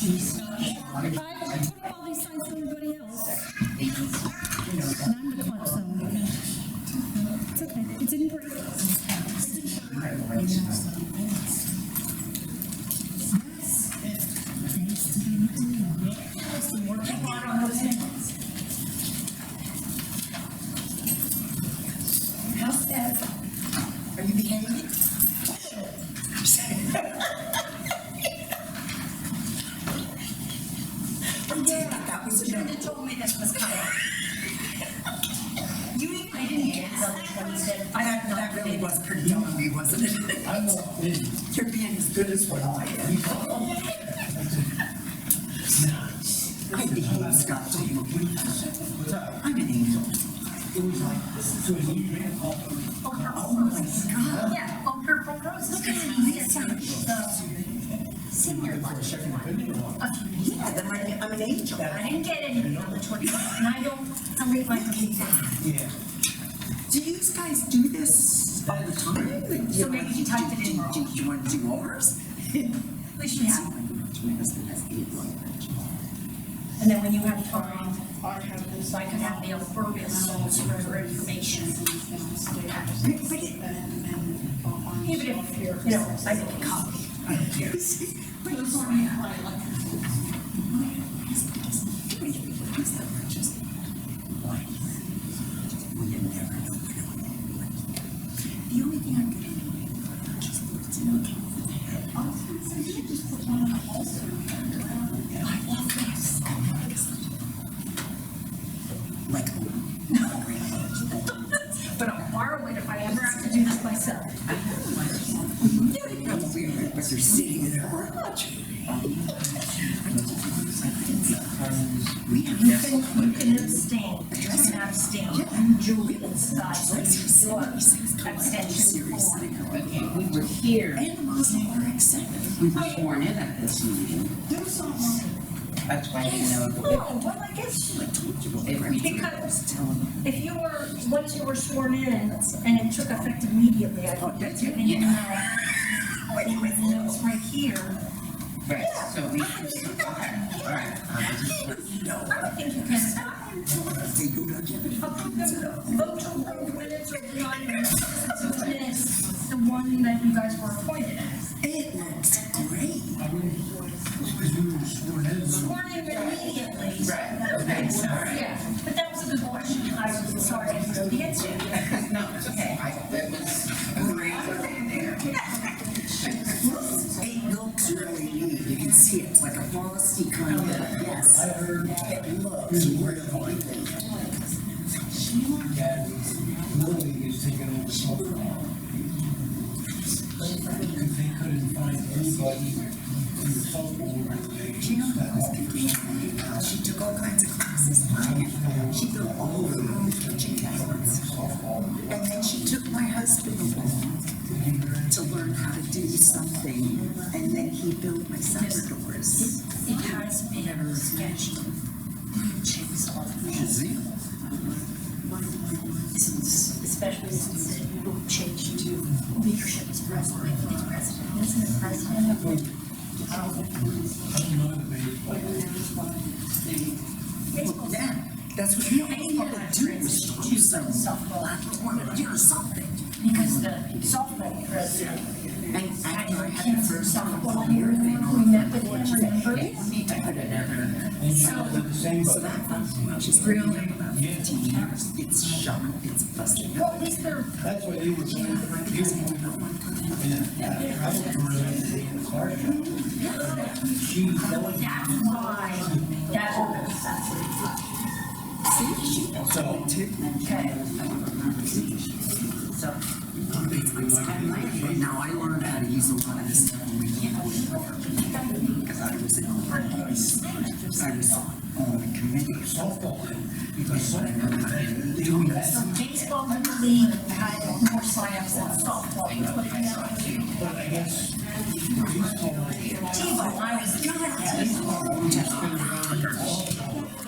If I put up all these signs for everybody else, and I'm the club, so it's okay. It didn't break. Working hard on those things. How's that? Are you behaving? Yeah, That was you should told me this was coming. I didn't get it on the 25th. I had that really was pretty yummy, wasn't it? You're being as good as what I am. I behave, Scott, to you. I'm an angel. Oh my God. Yeah, on purple roses. Look at the senior lunch. Yeah, then I'm an angel. I didn't get anything on the 25th, and I don't delete my computer. Yeah. Do you guys do this all the time? So maybe you typed it in wrong. Do you want to do ours? At least you have. My husband has 8 long range. And then when you have time, so I can have the appropriate levels for information. Yeah, but if, you know, I make a copy. The only thing I'm going to do is just I love this. Like, But I'll borrow it if I ever have to do this myself. but you're sitting in a garage. You can abstain. You can abstain. Julie and Scott, your abstention form. Okay, we were here, Animals are accepted. we were sworn in at this meeting. That's why I didn't know Oh, well, I guess if we because if you were, once you were sworn in and it took effect immediately, I thought that's it. And you know, anyway, and it was right here. Right, so we should, okay, all right. No. I don't think you can. They go to Jeopardy. Vote to approve minutes or deny minutes, the one that you guys were appointed as. It looks great. Sworn in immediately. Right, okay, sorry. Yeah, but that was a good question. I was sorry I didn't know the answer. No, it's okay, that was great there. It looks really neat. You can see it's like a frosty kind of, yes. It looks really neat. Lily is taking over smoke. Because they couldn't find anybody in the softball organization. Do you know what I was thinking? She took all kinds of classes. She built all her own kitchen cabinets. And then she took my husband along to learn how to do something. And then he built my cellar doors. It has been sketched. Chainsaw. Especially since it changed to leadership as president. It's president, isn't it president? Yeah, that's what you want to do, is do something. I want to do something. Because the softball president. And I had the first softball here. We met with him, remember? So that was really about 15 years. It's shot, it's busted. Well, at least they're. That's what they were saying. She felt That's why that was. Okay. So, it's kind of like, now I learned how to use a lot of this stuff when we can't because I was in I was on the committee of softball because I know how to do that. So baseball in the league had more signups than softball. But I guess T-ball, I was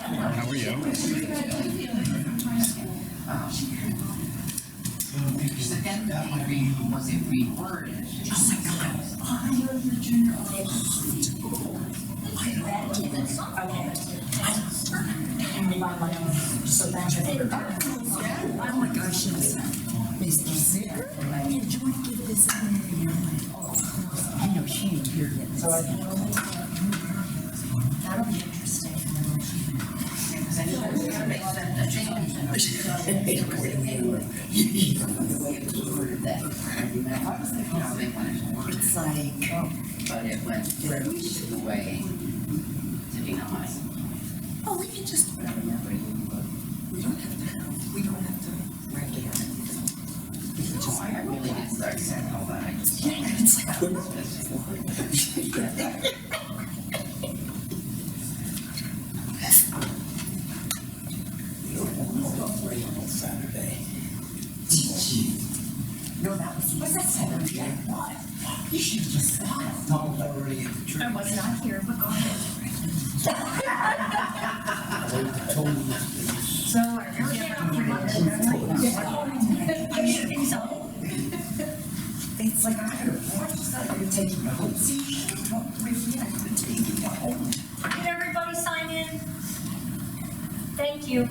How are you? But then was it reworded? Oh my God, I know your general. I that did it. Okay. So that's your favorite. Oh my gosh, yes. Mr. Zicker? And do you want to give this a minute? Oh, I know she ain't here yet. So that'll be interesting. Because I know we gotta make a change. The way it was worded that, I was thinking how they wanted to word it. It's like, But it went through the way to be nice. oh, we can just, we don't have to write it out. Oh, I really did start saying all that. I just. Yeah, it's like, Saturday. no, that was that Saturday? What? You should have just stopped. Tom's already at the church. I was not here, but go ahead. I told him that it was. So, It's like, I just thought I would take you home. See, I could take you home. did everybody sign in? Thank you.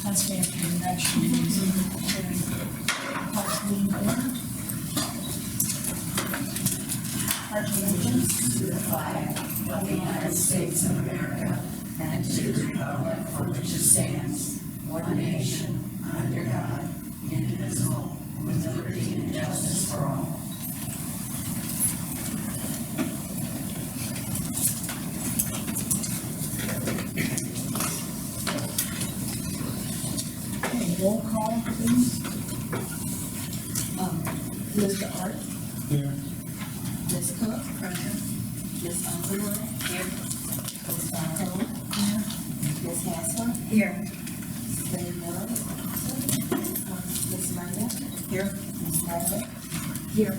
That's after the next meeting. Allegiance to the flag of the United States of America and to the republic for which it stands, one nation, under God, indivisible, with liberty and justice for all. Roll call, please. Mr. Art, Here. Ms. Cook, present. Ms. Underwood, here. Ms. Bartow, here. Ms. Hassler, here. Ms. Miller, Ms. Miranda, here. Ms. Riley, here.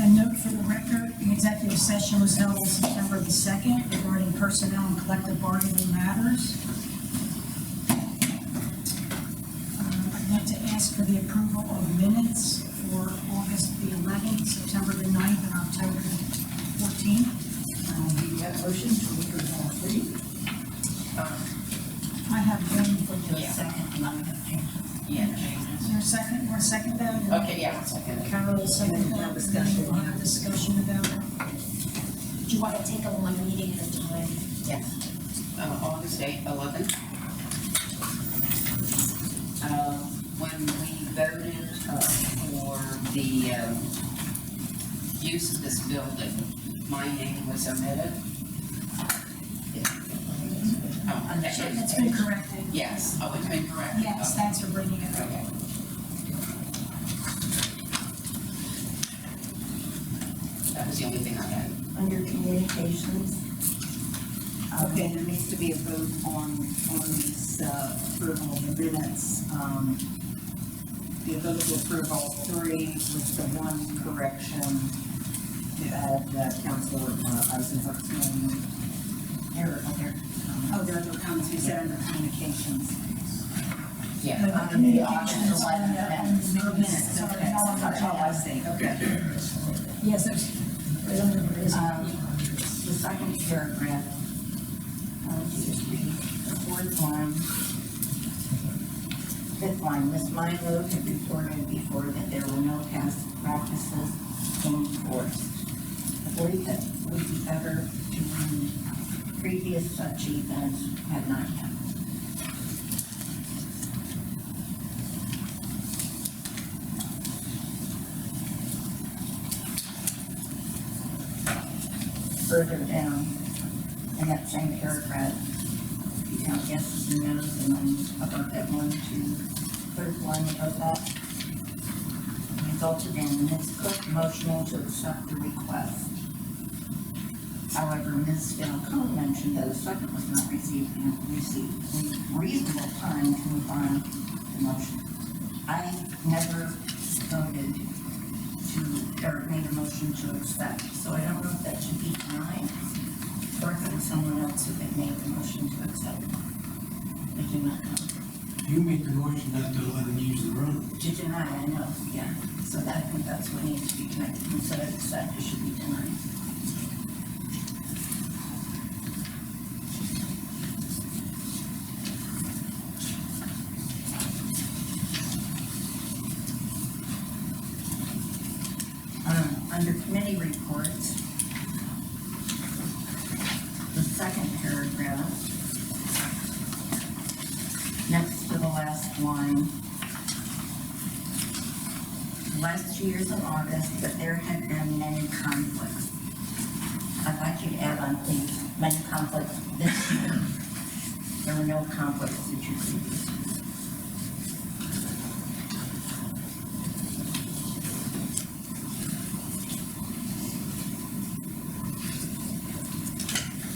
A note for the record, the executive session was held on September the 2nd regarding personnel and collective bargaining matters. I'd like to ask for the approval of minutes for August the 11th, September the 9th, and October the 14th. You got motion to approve all three? I have one for the Yeah. second. Yeah, Is changes. there a second, or a second that? Okay, yeah, second. Carol will second that, and then we'll have discussion about it. Do you want to take them one meeting at a time? Yes. August 8th, 11th. When we voted for the use of this building, my name was omitted. Oh, okay. It's been corrected. Yes, oh, it's been corrected. Yes, Okay. thanks for bringing it up. Okay. That was the only thing I had. Under communications, okay, there needs to be a vote on these, approval of the minutes. The vote to approve all three with the one correction to add, Councilor, Eisenhower's name. Here, here. Oh, the other comments you said under communications. Yeah. The August 11th minutes, okay. Oh, I see, okay. Yes, there's. The second paragraph, the fourth line, fifth line, Ms. Milo had reported before that there were no past practices enforced. The board that would ever to previous such events had not happened. Further down in that same paragraph, I guess your nose and then above that one to third line above that. Resulted in Ms. Cook motioning to accept the request. However, Ms. Falcone mentioned that a second was not received and received reasonable time to move on the motion. I never voted to, or made a motion to accept, so I don't know if that should be denied, or if it was someone else who had made the motion to accept. I do not know. You made the motion not to let them use the room. To deny, I know, yeah, so that, I think that's what needs to be connected, instead of accept, it should be denied. Under committee reports, the second paragraph, next to the last line, last year's in August, but there had been many conflicts. I'd like you to add on, please, many conflicts this year. There were no conflicts that you previously.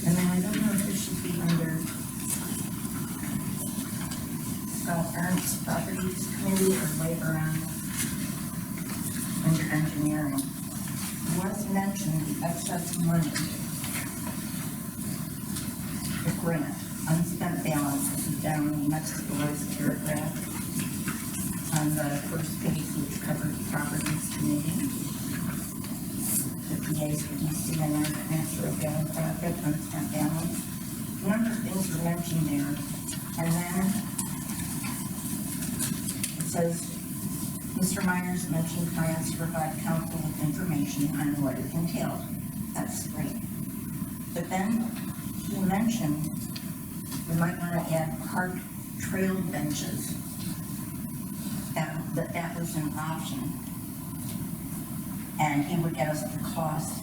And then I don't know if this should be under Scott Ernst Properties Committee or later on under engineering. Was mentioned the excess money, the grant, unspent balance, this is down next to the last paragraph on the first page, which covers Properties Committee. The PAs for DC and transfer of down profit, unspent balance. A number of things were mentioned there. And then it says, Mr. Myers mentioned plans to provide council with information on what it entailed. That's great. But then he mentioned we might want to add park trail benches. That was an option. And he would get us the cost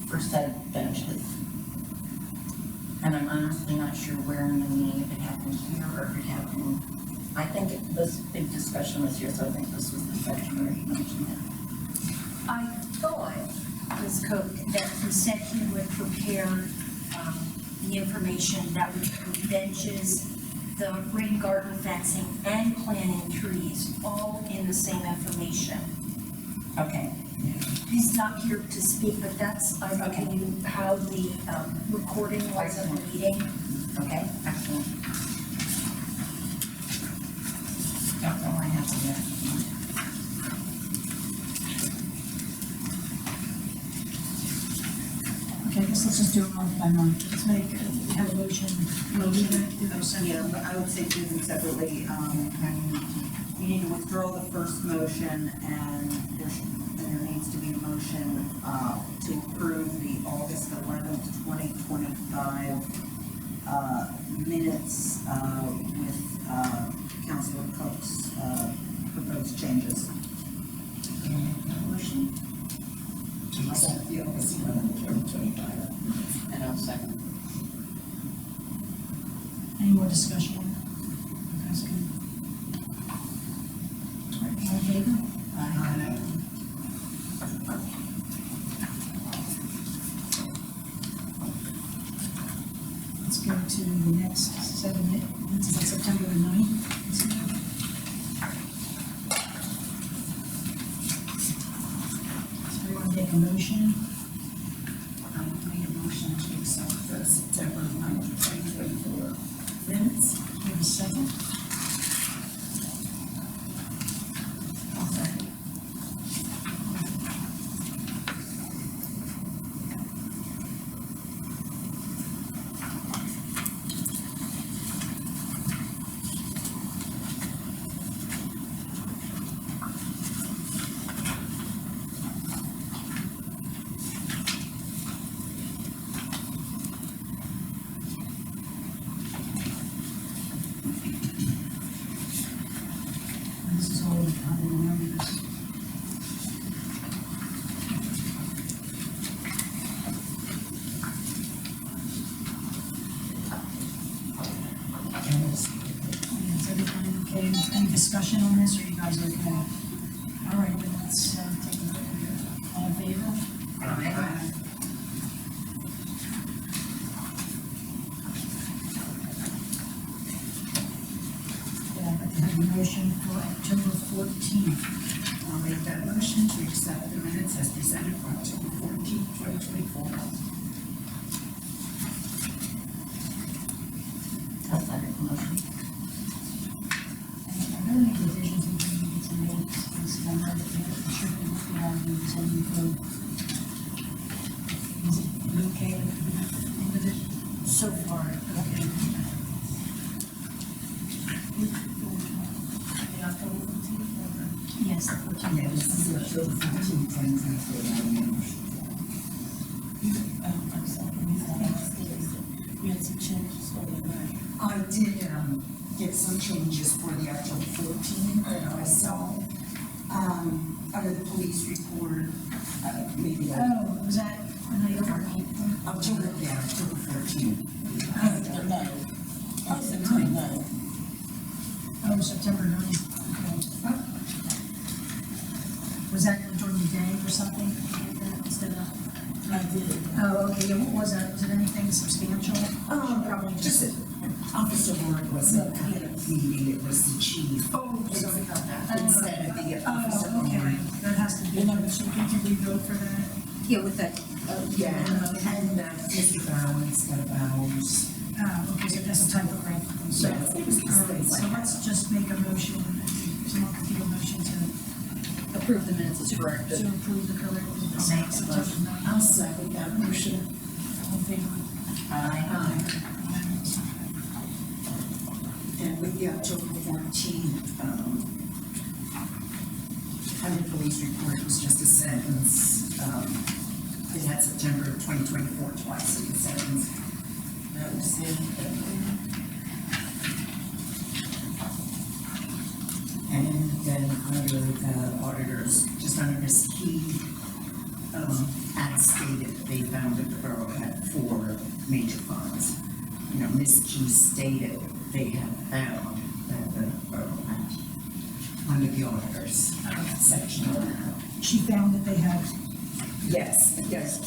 for said benches. And I'm honestly not sure where in the meeting, if it happened here or if it happened. I think this big discussion was here, so I think this was the section where he mentioned it. I thought, Ms. Cook, that he said he would prepare the information that would include benches, the rain garden fencing, and planting trees, all in the same information. Okay. He's not here to speak, but that's, I Okay. believe, how the recording was of the meeting. Okay, excellent. That's all I have to do. Okay, I guess let's just do it month by month. Let's have a motion. Yeah, but I would say do them separately. You need to withdraw the first motion, and there needs to be a motion to approve the August 11th, 2025 minutes with Councilor Cook's proposed changes. Motion? And I'll second. Any more discussion? That's good. All right, all in favor? Aye. Let's go to the next 7 minutes. Is that September the 9th? So we want to make a motion. Made a motion to accept the September 9th, 2024 minutes. We have a second. I'll second. Is everybody okay? Any discussion on this, or you guys okay? All right, then let's, take a vote here. All in favor? Yeah, I'd like to have a motion for October 14th. I'll make that motion to accept the minutes as presented for October 14th, 2024. I'll second the motion. Are there any revisions we need to make to this number that we should be looking at in the zoning code? Is it okay with it? So far, okay. The October 14th? Yes, the 14th. Yeah, this is October 14th, 2024. We had some changes, I did, get some changes for the October 14th that I saw. Under the police report, maybe like Oh, was that, I know you're talking. October 14th. Oh, September 9th, okay. Was that during the day or something, instead of? I did. Oh, okay, yeah, what was that, was it anything substantial? Probably Just Officer Ward wasn't at the meeting, it was the chief. Oh, sorry about that. Instead of the Officer Oh, okay, Ward. that has to be, so we can revote for that? Yeah, with that, Yeah, and Mr. Bowers got Bowers. Oh, okay, so that's a typo, right? So, Yeah, it was all right, like so that. let's just make a motion, someone can give a motion to approve the minutes as corrected. to approve the correct. I'll make the motion. I'll second that motion. All in favor? Aye. And with the October 14th, under police report, it was just a sentence. It had September 2024 twice in the sentence. That was it. And then under the auditors, just under Ms. Key, as stated, they found that the borough had 4 major funds. You know, Ms. Key stated they had found that the borough had, under the auditors section of that. She found that they had, Yes, Ms.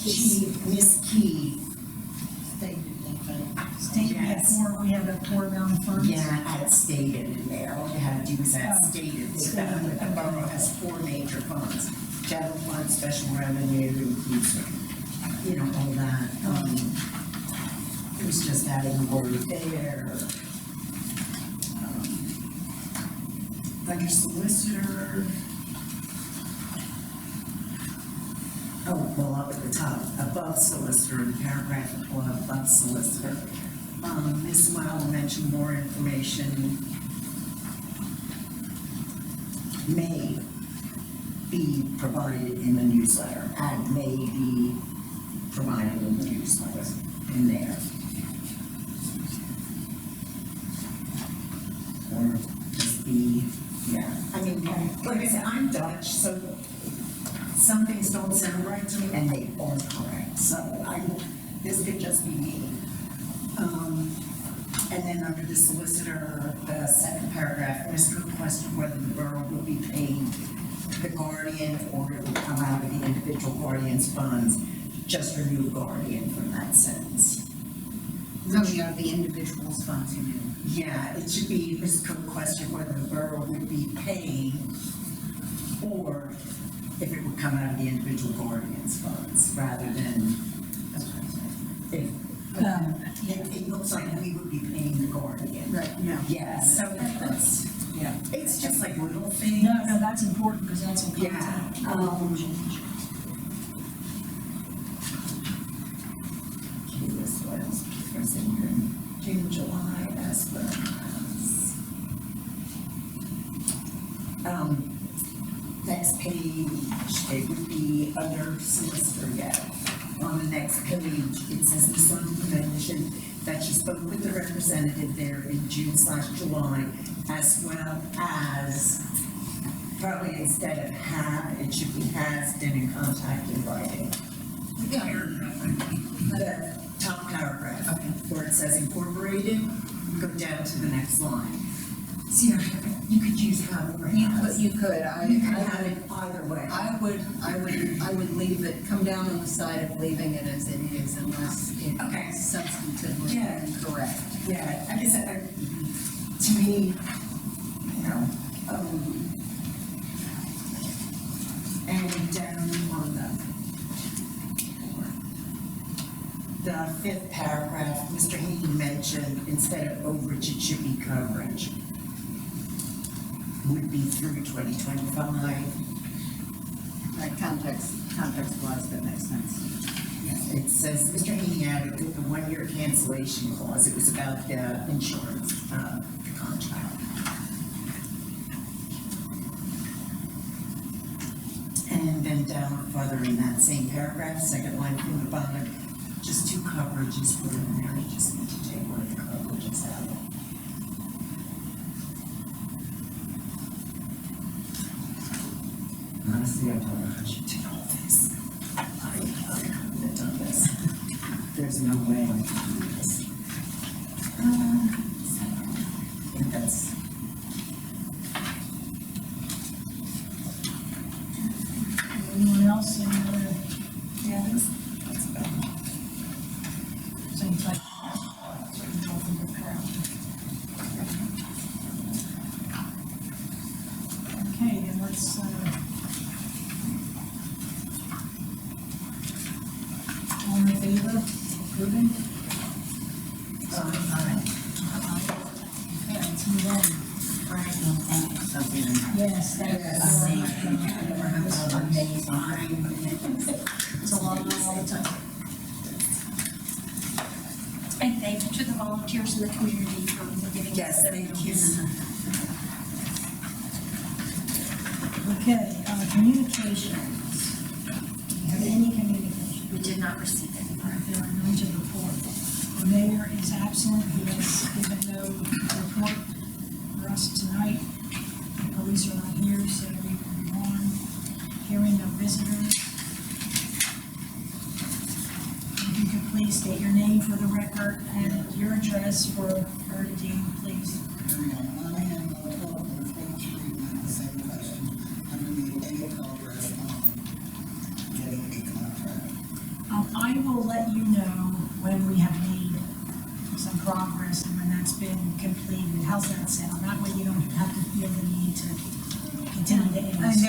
Key stated we had Yes. we had a 4 amount of funds. Yeah, add stated in there, all you had to do was add Oh. stated, they found that the borough has 4 major funds. General fund, special revenue, includes, you know, all that, it was just adding a word there. Under solicitor. Oh, well, up at the top, above solicitor, in paragraph above solicitor. Ms. Well mentioned more information may be provided in the newsletter, and may be provided in the newsletter, in there. Or just be, yeah, I mean, like I said, I'm Dutch, so some things don't sound right to me, and they are correct, so this could just be me. And then under the solicitor, the second paragraph, Mr. questioned whether the borough would be paying the guardian or it would come out of the individual guardian's funds. Just remove guardian from that sentence. Really are the individual's funds, you mean? Yeah, it should be, Mr. Cook questioned whether the borough would be paying or if it would come out of the individual guardian's funds rather than, if, it looks like we would be paying the guardian. Right, yeah. Yeah, so that's, yeah, it's just like little things. No, that's important, because that's a Yeah, content. Okay, this was present in June, July, as well as. Next page, it would be under solicitor yet. On the next page, it says Ms. London mentioned that she spoke with the representative there in June/July, as well as, probably instead of have, it should be has been in contact in writing. The top paragraph, where it says incorporated, go down to the next line. See, you could use however. You could, You could have it either way. I would leave it, come down on the side of leaving it as it is unless Okay. it's substantively Yeah. incorrect. Yeah, I guess, to me, you know, and down on the fifth paragraph, Mr. Hayden mentioned instead of overage, it should be coverage. Would be through 2025. Right, context wise, that makes sense. It says, Mr. Haney added the 1-year cancellation clause. It was about the insurance, the contract. And then down further in that same paragraph, second line from the bottom, just 2 coverages put in there. You just need to take one of the coverages out. Honestly, I don't know how you did all this. I couldn't have done this. There's no way I could do this. I think that's. Anyone else, any other, Yeah, that's about it. same type? Control from the crowd. Okay, then let's, all in favor, approving? Aye. Okay, let's move on. Yes, thank you. It's a lot of all the time. And thank you to the volunteers in the community for giving us. Yes, thank you. Okay, communications. Do you have any communication? We did not receive any. There are none to report. The mayor is absent, he has given no report for us tonight. The police are not here, so we will move on. Hearing no visitors. If you could please state your name for the record and your address for her to deal, please. I am Topton, Spring Street, and the same question. Have we made any progress on getting a contract? I will let you know when we have made some progress and when that's been completed. How's that sound? That way you don't have to feel the need to continue to And ask.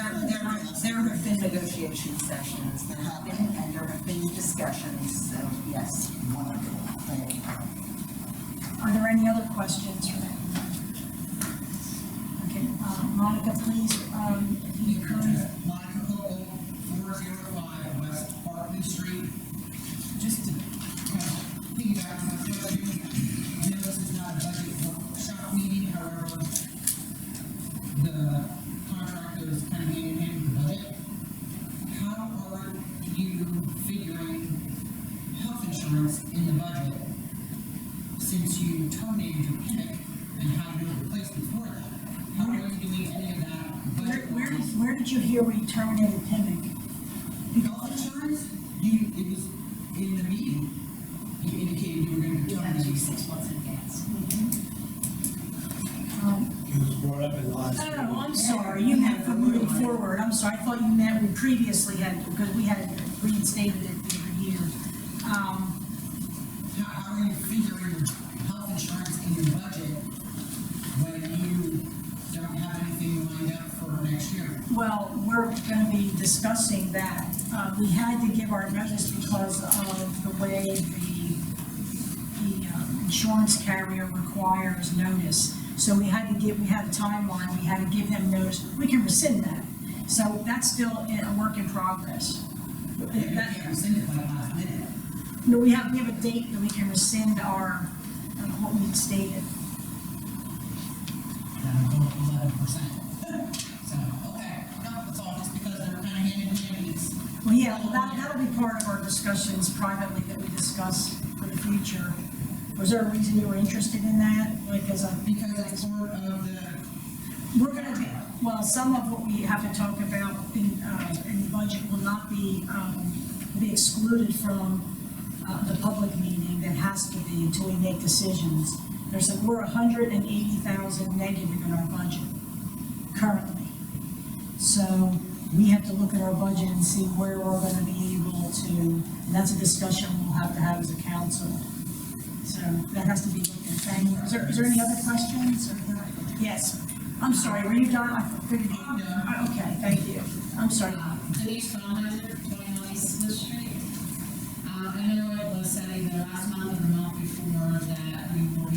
there have been negotiation sessions, there have been discussions, so yes. Wonderful, thank you. Are there any other questions for that? Okay, Monica, please, if you could, Monica Cole, 405 West Bartley Street. Just to kind of piggyback on what you're doing, I know this is not a budget workshop meeting, however, the contract goes kind of hand in hand with the budget. How are you figuring health insurance in the budget since you terminated your PIC and have no replacement for that? How are you doing any of that budget? where did you hear we terminated PIMIC? Health insurance, it was in the meeting, you indicated you were going to terminate. 6 months in advance. It was brought up in the last. Oh, I'm sorry, you meant for moving forward, I'm sorry, I thought you meant we previously had, because we had reinstated it every year. How are you figuring health insurance in your budget when you don't have anything lined up for next year? Well, we're gonna be discussing that. We had to give our notice because of the way the insurance carrier requires notice. So we had a timeline, we had to give them notice. We can rescind that. So that's still a work in progress. You can't rescind it by last minute. No, we have a date that we can rescind our, what we stated. That'll go up 11%. So, okay, no, that's all, just because they're kind of hand in hand, and it's. Well, yeah, well, that'll be part of our discussions privately that we discuss for the future. Was there a reason you were interested in that? Because it's part of the. We're gonna, well, some of what we have to talk about in the budget will not be excluded from the public meeting that has to be until we make decisions. we're 180,000 negative in our budget currently. So we have to look at our budget and see where we're gonna be able to, and that's a discussion we'll have to have as a council. So that has to be looked at. Thank you. Is there any other questions? Yes. I'm sorry, were you done? I figured you. I'm done. Okay, thank you. I'm sorry. Denise Fallon, 29 East Smith Street. I know it was said either last month or the month before that we will be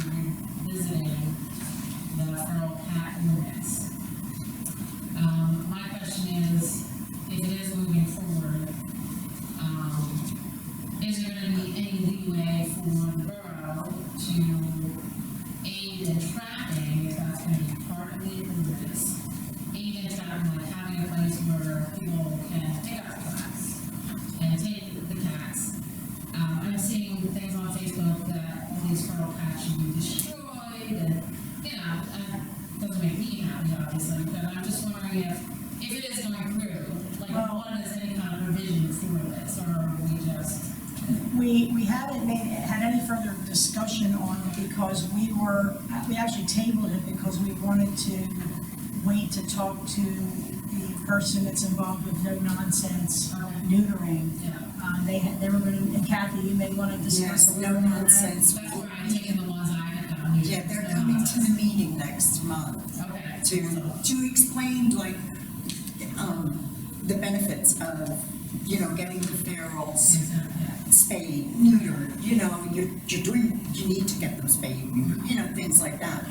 revisiting the feral cat ordinance. My question is, if it is moving forward, is there gonna be any leeway for the borough to aid in tracking, if that's gonna be part of the ordinance? Aid in tracking, like having a place where people can pick up the cats and take the cats. I'm seeing things on Facebook that all these feral cats should be destroyed, and, you know, doesn't make me happy, obviously, but I'm just wondering if it is going through, like, what is any kind of provision for this, or are we just? We haven't had any further discussion on it because we actually tabled it because we wanted to wait to talk to the person that's involved with no nonsense neutering. Yeah. They were going to, and Kathy, you may want to discuss Yes, a no little bit on that. nonsense. That's where I'm taking the ones I have done. Yeah, they're coming to the meeting next month Okay. to explain like, the benefits of, you know, getting the ferals spayed, neutered, you know, you need to get them spayed, neutered, you know, things like that.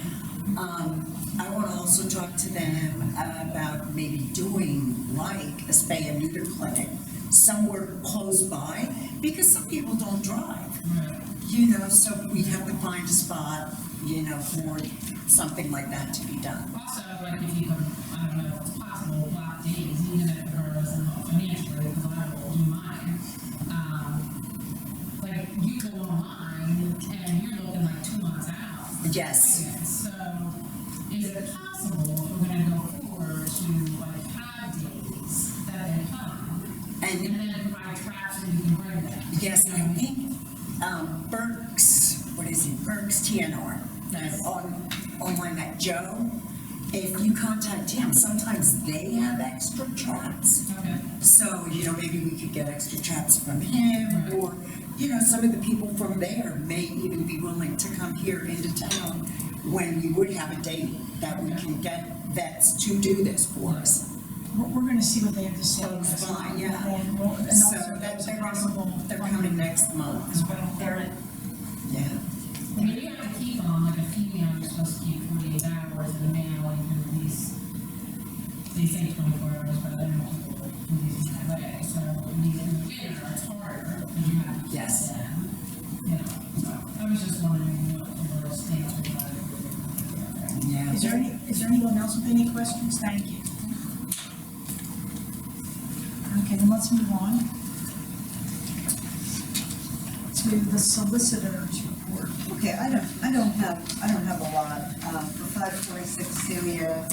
I want to also talk to them about maybe doing like a spay and neuter clinic somewhere close by, because some people don't drive. Right. You know, so we'd have to find a spot, you know, for something like that to be done. Also, like, if you could, I don't know if it's possible, block days, even if the borough isn't financially, because I will do mine. Like, you go online and you're looking like 2 months out. Yes. So, is it possible if we're gonna go forward to, like, have days that they come? And And then provide traps and you can bring them? yes, I think, Burke's, what is it, Burke's TNR, online at Joe. If you contact him, sometimes they have extra traps. Okay. So, you know, maybe we could get extra traps from him, or, you know, some of the people from there may even be willing to come here into town when we would have a date that we can get vets to do this for us. We're going to see what they have to say. Close by, yeah. And So also, that's a possible. they're coming next month. As well. They're, Yeah. I mean, you have to keep on, like a female, you're supposed to keep 48 hours, and a male, you can release, they say 24 hours, but I don't know people release it that way, so, I mean, in the winter, it's harder, because you have to keep Yes. them, you know, so, I was just wondering what the borough stance was about. Yeah. Is there anyone else with any questions? Thank you. Okay, then let's move on to the solicitor's report. Okay, I don't have a lot. For 546 Celia,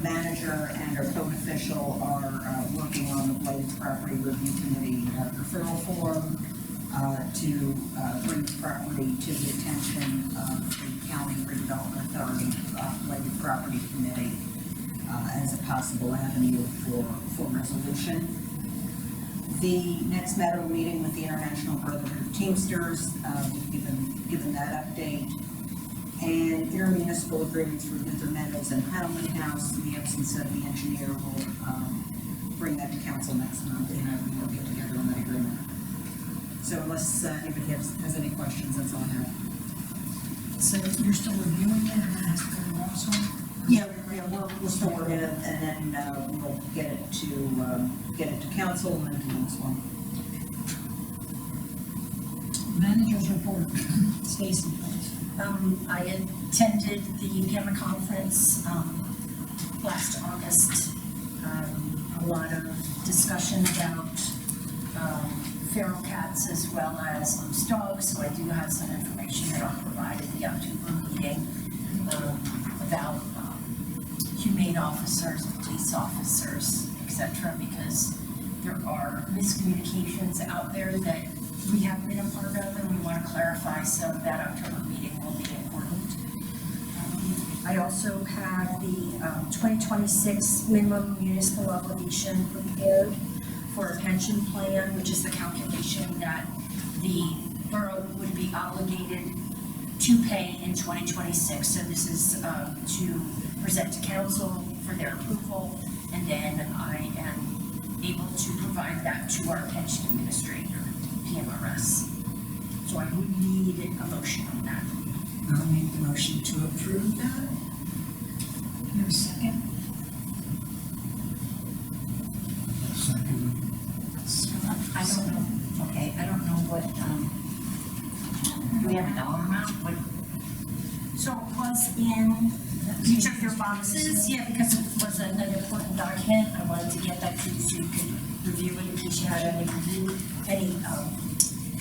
manager and our code official are working on the Blades Property Review Committee referral form to bring the property to the attention of the County Redevelopment Authority, Blades Property Committee, as a possible avenue for resolution. The next matter meeting with the International Brotherhood of Teamsters, we've given that update. And intermunicipal agreements for Winter Meadows and Highland House, in the absence of the engineer, will bring that to council next month, and we'll get together on that agreement. So unless anybody has any questions, that's all I have. So you're still reviewing it, and that has to go to Ross on? Yeah, we'll still work it, and then we'll get it to council and then to this one. Manager's report, Stacy, please. I attended the PAMA conference, last August. A lot of discussion about, feral cats as well as loose dogs, so I do have some information that I'll provide at the October meeting, about, humane officers, police officers, etc., because there are miscommunications out there that we have been a part of and we want to clarify, so that October meeting will be important. I also have the 2026 minimum municipal obligation prepared for a pension plan, which is the calculation that the borough would be obligated to pay in 2026. So this is to present to council for their approval, and then I am able to provide that to our pension administrator, PMRS. So I would need a motion on that. I'll make the motion to approve that. Your second, Scott? I don't know, okay, I don't know what, do we have a dollar amount? What, So it was in each of your boxes, yeah, because it was an important document. I wanted to get that to you so you could review it in case you had any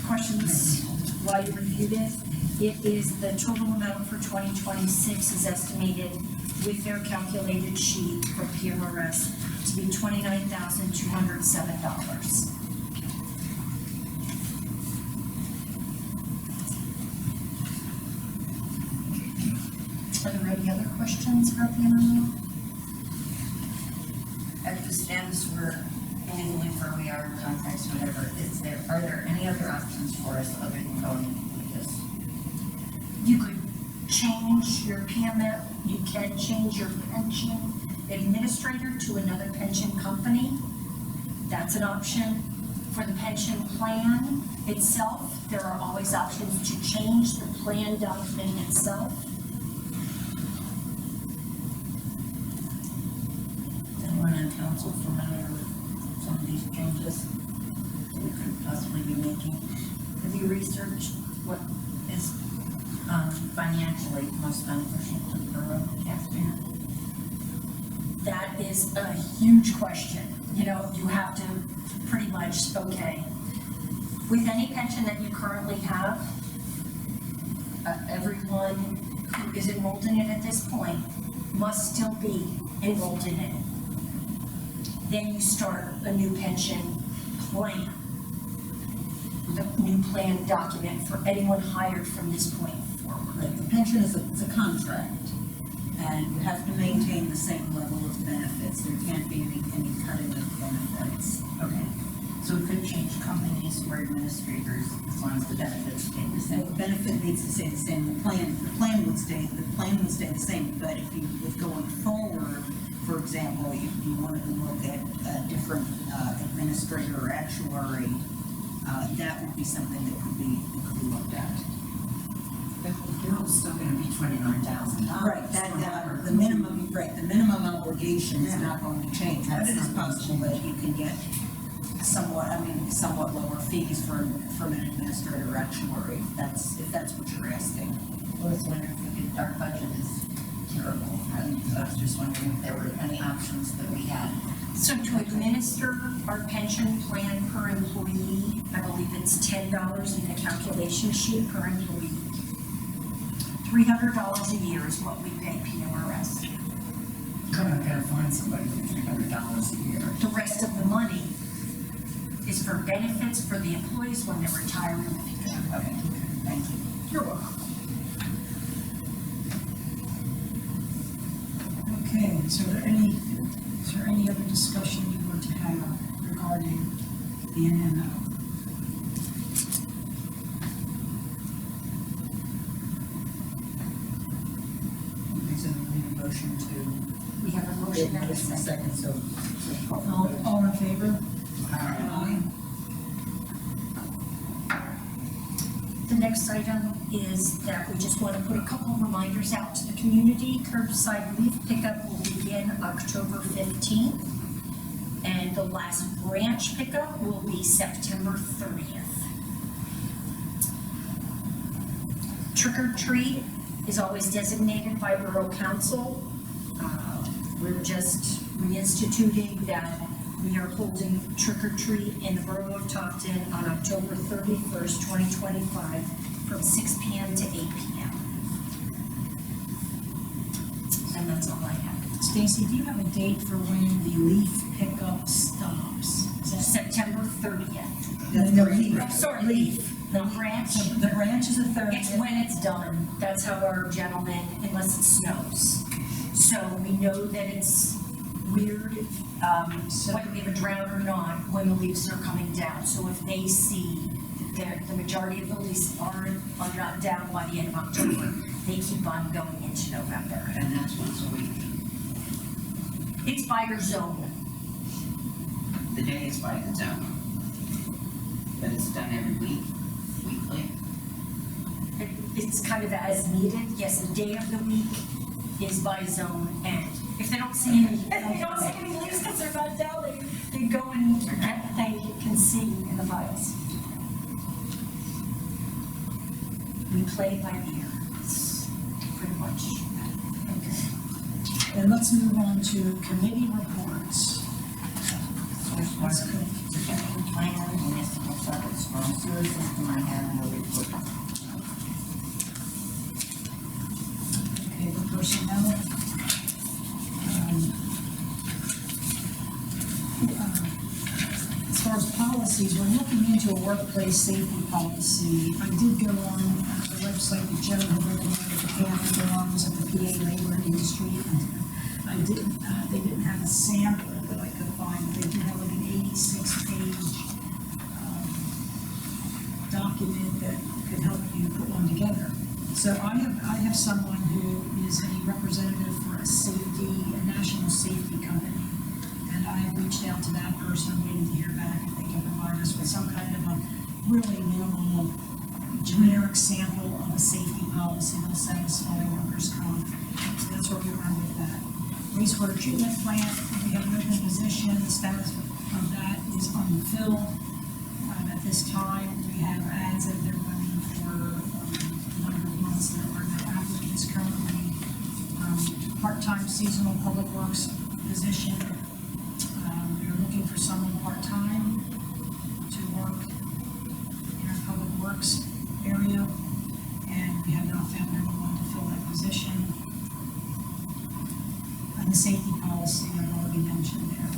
questions while you reviewed it. It is the total amount for 2026 is estimated with their calculated sheet from PMRS to be $29,207. Are there any other questions about the MMO? as it stands, we're legally where we are, contracts, whatever, are there any other options for us other than going with this? You could change your PMF, you can change your pension administrator to another pension company. That's an option. For the pension plan itself, there are always options to change the plan document itself. Is anyone on council familiar with some of these changes that we could possibly be making? Have you researched what is financially most beneficial to the borough taxpayer? That is a huge question. You know, you have to pretty much, okay, with any pension that you currently have, everyone who is enrolled in it at this point must still be enrolled in it. Then you start a new pension plan, the new plan document for anyone hired from this point forward. Right, the pension is a contract, and you have to maintain the same level of benefits. There can't be any cutting of benefits. Okay, so we could change companies or administrators as long as the benefits stay the The same. benefit needs to stay the same, the plan would stay the same, but if going forward, for example, if you wanted to look at a different administrator or actuary, that would be something that could be looked at. The bill's still gonna be $29,000. Right, the minimum obligation is not going to change, but it is possible that you can get somewhat lower fees from an administrator or actuary, if that's what you're asking. I was wondering if we could, our budget is terrible, and I was just wondering if there were any options that we had. So to administer our pension plan per employee, I believe it's $10 in the calculation sheet per employee. $300 a year is what we pay PMRS. Gotta find somebody for $300 a year. The rest of the money is for benefits for the employees when they retire in the future. Okay, thank you. You're welcome. Okay, is there any other discussion you want to have regarding the NMO? So we need a motion to. We have a motion and a second. So. All in favor? Aye. The next item is that we just want to put a couple of reminders out to the community. Curbside leaf pickup will begin October 15th, and the last branch pickup will be September 30th. Trick or treat is always designated by Borough Council. We're just reinstituting that we are holding trick or treat in the Borough of Topton on October 31st, 2025, from 6 p.m. to 8 p.m. And that's all I have. Stacy, do you have a date for when the leaf pickup stops? Is that September 30th. That's No, great. leaf. I'm sorry, leaf. The branch, So the branch is the it's 30th. when it's done, that's how our gentlemen, unless it snows. So we know that it's weird, whether we have a drought or not, when the leaves are coming down. So if they see that the majority of the leaves are not down by the end of October, they keep on going into November. And that's once a week. It's by your zone. The day is by the zone. But it's done every week, weekly. It's kind of as needed. Yes, the day of the week is by zone, and if they don't see any, leaves because they're not down, they go and they can see in the piles. We play by ear. It's pretty much. Okay. And let's move on to committee reports. First one, the general plan, municipal service, storm sewer system, I have no report. Okay, the personnel. As far as policies, we're looking into a workplace safety policy. I did go on the website that Joe had recommended the camp go on, was at the PA Labor Industry. I didn't, they didn't have a sample that I could find, but they do have like an 86-page document that could help you put one together. So I have someone who is a representative for a national safety company. And I have reached out to that person, waiting to hear back if they can provide us with some kind of a really minimal, generic sample of a safety policy that'll satisfy workers' comp. So that's where we are with that. Wastewater treatment plant, we have an open position, the status of that is unfilled. At this time, we have ads that they're running for a number of months. There are no applicants currently. Part-time seasonal public works position. We are looking for someone part-time to work in our public works area, and we have not found anyone to fill that position. And the safety policy I've already mentioned there.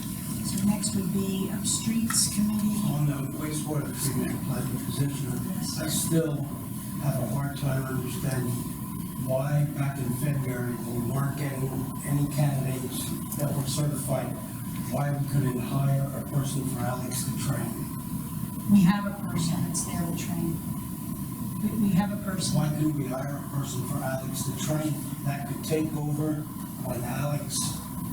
So next would be streets committee. On the wastewater treatment plant position, I still have a hard time understanding why back in February, when we weren't getting any candidates that were certified, why we couldn't hire a person for Alex to train. We have a person that's there to train. We have a person. Why couldn't we hire a person for Alex to train that could take over when Alex?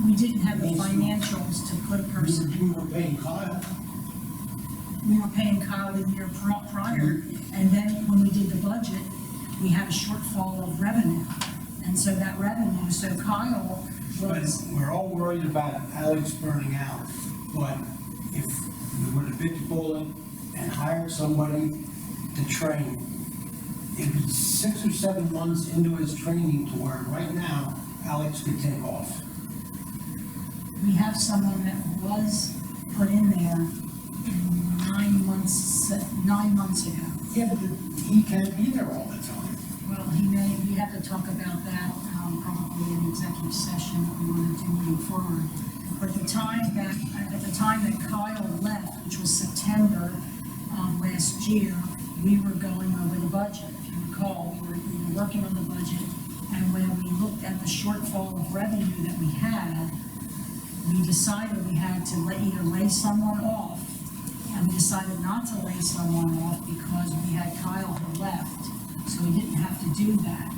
We didn't have the financials to put a person. We were paying Kyle. We were paying Kyle the year prior, and then when we did the budget, we had a shortfall of revenue. And so that revenue, so Kyle But was, we're all worried about Alex burning out, but if we were to bit the bullet and hire somebody to train, it was 6 or 7 months into his training to where right now, Alex could take off. we have someone that was put in there 9 months ago. Yeah, but he can't be there all the time. Well, we have to talk about that, probably in executive session, what we want to do moving forward. But at the time that Kyle left, which was September of last year, we were going over the budget. If you recall, we were working on the budget, and when we looked at the shortfall of revenue that we had, we decided we had to either lay someone off, and we decided not to lay someone off because we had Kyle who left, so we didn't have to do that.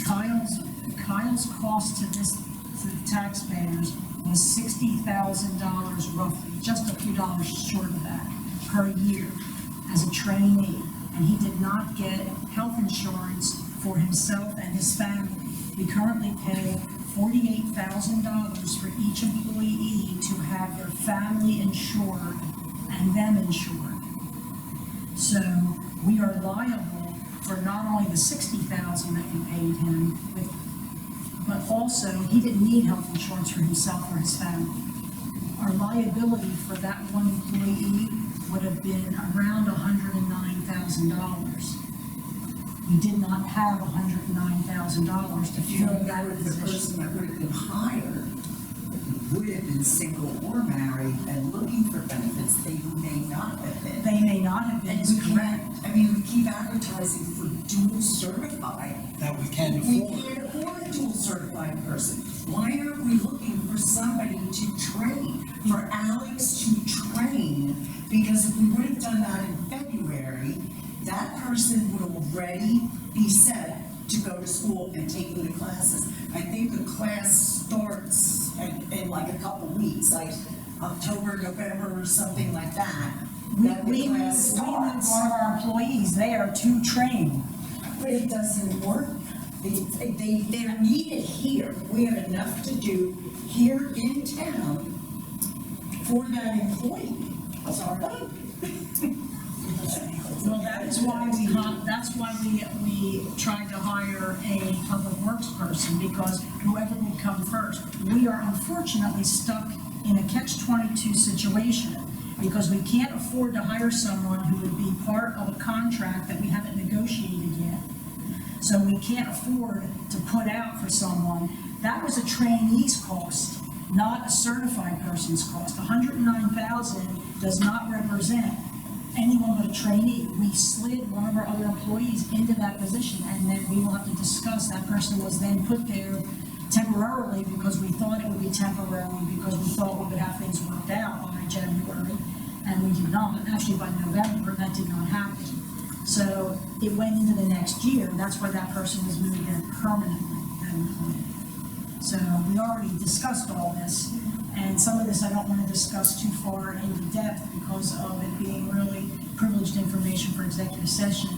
Kyle's cost to the taxpayers was $60,000 roughly, just a few dollars short of that per year as a trainee. And he did not get health insurance for himself and his family. We currently pay $48,000 for each employee to have their family insured and them insured. So we are liable for not only the $60,000 that we paid him, but also he didn't need health insurance for himself or his family. Our liability for that one employee would have been around $109,000. We did not have $109,000 to fill that The position. person that would have been hired would have been single or married and looking for benefits, they may not have been. They may not have been, And we correct. can't, I mean, we keep advertising for dual certified. That we can't We afford. can't afford a dual certified person. Why aren't we looking for somebody to train, for Alex to train? Because if we would have done that in February, that person would already be set to go to school and taking the classes. I think the class starts in like a couple weeks, like October, November, or something like that. That the We need class one starts. of our employees there to train. But it doesn't work. They're needed here. We have enough to do here in town for that employee. That's our vote. Well, that is why we tried to hire a public works person, because whoever would come first. We are unfortunately stuck in a catch-22 situation, because we can't afford to hire someone who would be part of a contract that we haven't negotiated yet. So we can't afford to put out for someone. That was a trainee's cost, not a certified person's cost. $109,000 does not represent anyone but a trainee. We slid one of our other employees into that position, and then we will have to discuss, that person was then put there temporarily because we thought it would be temporary, because we thought we would have things worked out by January, and we did not. Actually, by November, that did not happen. So it went into the next year, and that's why that person was moved in permanently, that employee. So we already discussed all this, and some of this I don't want to discuss too far into depth because of it being really privileged information for executive session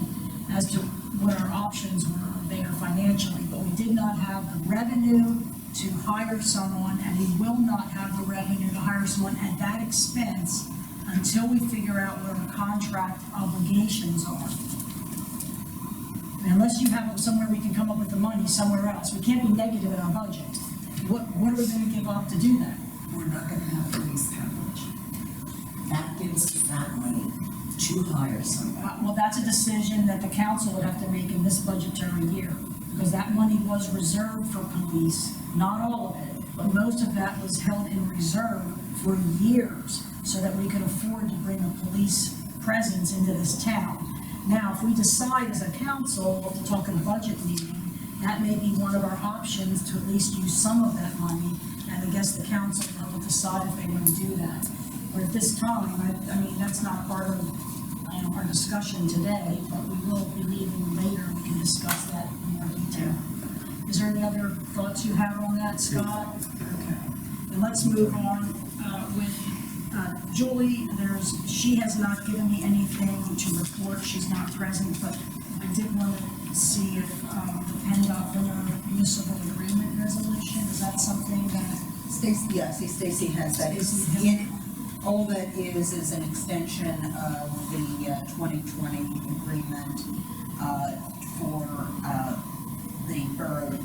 as to what our options were there financially. But we did not have the revenue to hire someone, and we will not have the revenue to hire someone at that expense until we figure out what our contract obligations are. And unless you have somewhere we can come up with the money somewhere else, we can't be negative in our budget. What are we gonna give up to do that? We're not gonna have police coverage. That gives us that money to hire somebody. Well, that's a decision that the council would have to make in this budgetary year, because that money was reserved for police, not all of it, but most of that was held in reserve for years, so that we could afford to bring a police presence into this town. Now, if we decide as a council to talk in a budget meeting, that may be one of our options to at least use some of that money, and I guess the council will decide if they want to do that. But at this time, I mean, that's not part of our discussion today, but we will be meeting later, and we can discuss that in more detail. Is there any other thoughts you have on that, Scott? Okay. And let's move on with Julie. She has not given me anything to report. She's not present, but I did want to see if the PennDOT winter municipal agreement resolution, is that something that? Stacy, yeah, see, Stacy has that. Stacy In, all that is an extension of the 2020 agreement for the borough to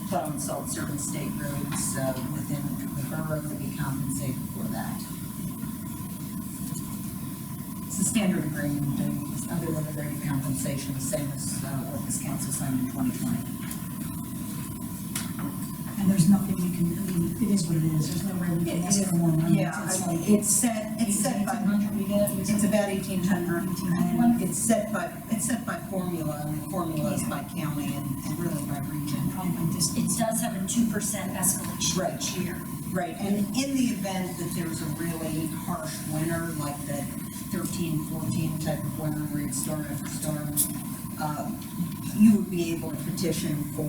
plow and salt certain state roads within the borough to be compensated for that. It's a standard agreement, and other than the rate of compensation, the same as what this council signed in 2020. And there's nothing we can, I mean, it is what it is, there's no way we can ask for more money. Yeah, It's I mean, like, it's set by, 1,800 we get? it's about 1,800, and it's set by formula, and the formula is by county and really by region. Probably by It distance. does have a 2% escalation Right. each year. Right, and in the event that there's a really harsh winter, like the 13, 14 type of winter where it's storm after storm, you would be able to petition for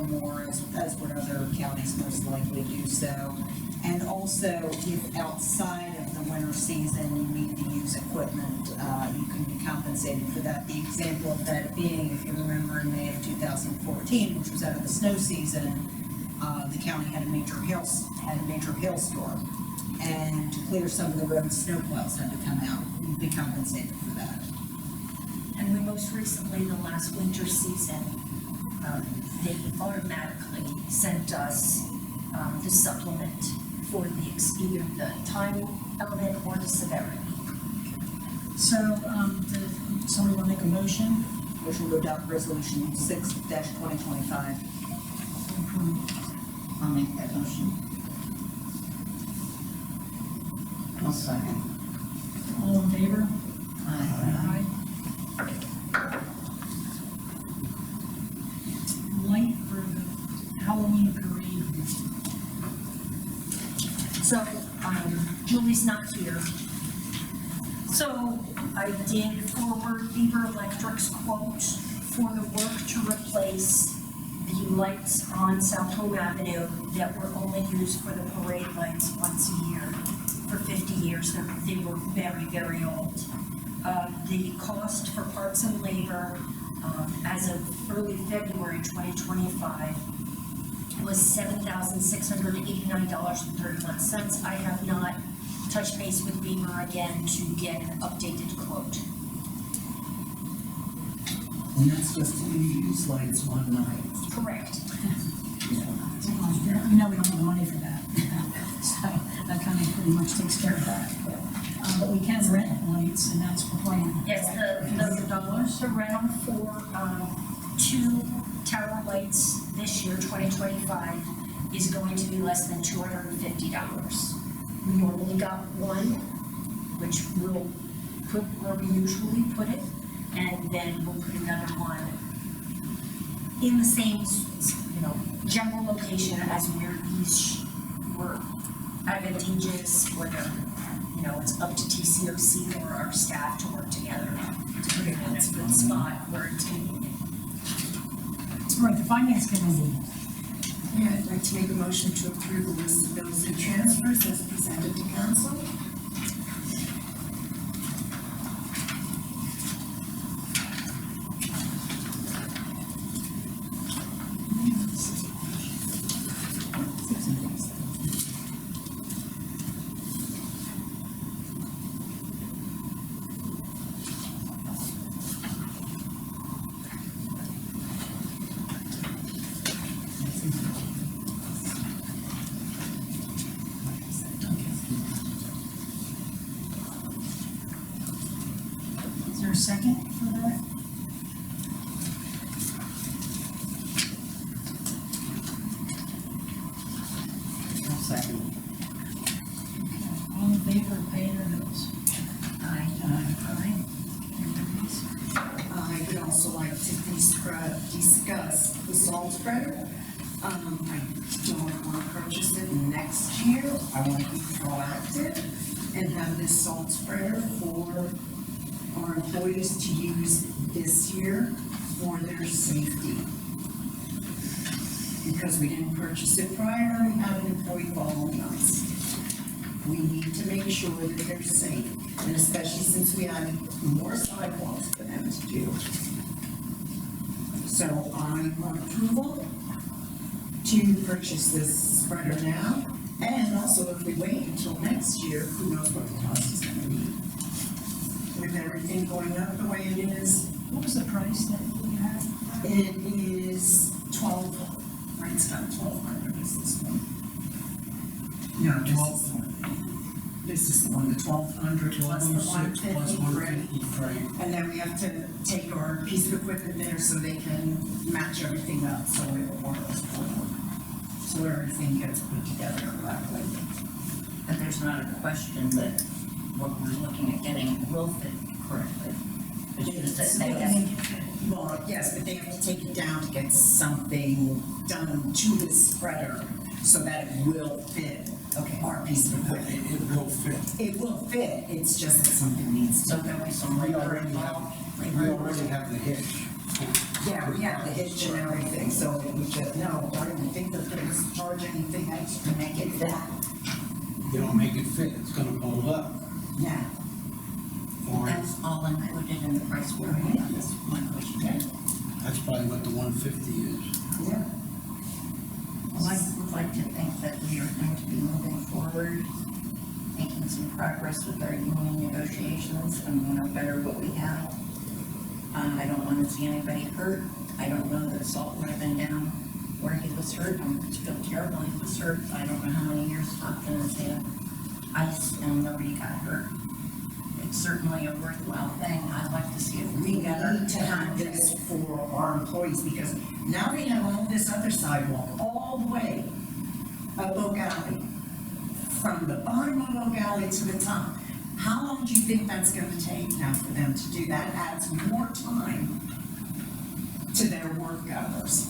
more, as would other counties most likely do so. And also, if outside of the winter season you need to use equipment, you can be compensated for that. The example of that being, if you remember in May of 2014, which was out of the snow season, the county had a major hailstorm. And to clear some of the roads, snowplows had to come out. You'd be compensated for that. And we most recently, the last winter season, they automatically sent us the supplement for either the time element or the severity. So, somebody want to make a motion? Motion to adopt resolution 6-2025. to approve? I'll make that motion. I'll second. All in favor? Aye. Light for the Halloween parade. So, Julie's not here. So I did forward Beaver Electric's quote for the work to replace the lights on South Home Avenue that were only used for the parade lights once a year for 50 years. They were very, very old. The cost for parts and labor, as of early February 2025, was $7,689.31. I have not touched base with Beaver again to get an updated quote. And that's just to use lights one night. Correct. You know we don't have the money for that. So that kind of pretty much takes care of that. But we can rent lights, and that's the plan. Yes, the rental for, 2 tower lights this year, 2025, is going to be less than $250. We normally got one, which we'll put where we usually put it, and then we'll put another one in the same, general location as where these were advantageous, whether, it's up to TCOC or our staff to work together to put it in a good spot where it's convenient. Right, the finance committee. Yeah, I'd like to make a motion to approve the list of bills and transfers as presented to council. Is there a second for that? I'll second. All in favor of paying their bills? Aye. I would also like to discuss the salt spreader. I don't want to purchase it next year. I want to be proactive and have this salt spreader for our employees to use this year for their safety. Because we didn't purchase it prior, and we have an employee following us. We need to make sure that they're safe, and especially since we have more sidewalks for them to do. So I want approval to purchase this spreader now, and also if we wait until next year, who knows what the cost is gonna be. With everything going up the way it is, What was the price that we had? it is 12, right, it's not 1,200, is this one? No, this is the one, the 1,200 plus the 150 plus freight. 150 freight. And then we have to take our piece of equipment there so they can match everything up, so it works. So everything gets put together correctly. And there's not a question that what we're looking at getting will fit correctly. It's just that they have, Well, yes, but they have to take it down to get something done to the spreader so that it will fit. Okay. Our piece of equipment. It will fit. It will fit, it's just that something needs so to. there'll be some We labor already involved. have the hitch. Yeah, we have the hitch and everything, so we just, no, I don't think they're gonna charge anything extra to make it fit. You don't make it fit, it's gonna hold up. Yeah. Or That's all included in the price we're paying, that's my question. that's probably what the 150 is. Yeah. Well, I would like to think that we are going to be moving forward, making some progress with our union negotiations and better what we have. I don't want to see anybody hurt. I don't know that Salt would have been down where he was hurt. I feel terrible he was hurt. I don't know how many years Topton has had ice and nobody got hurt. It's certainly a worthwhile thing. I'd like to see it We together. need to have this for our employees, because now we have all this other sidewalk, all the way up Oak Alley, from the bottom of Oak Alley to the top. How long do you think that's gonna take now for them to do that? Adds more time to their work hours.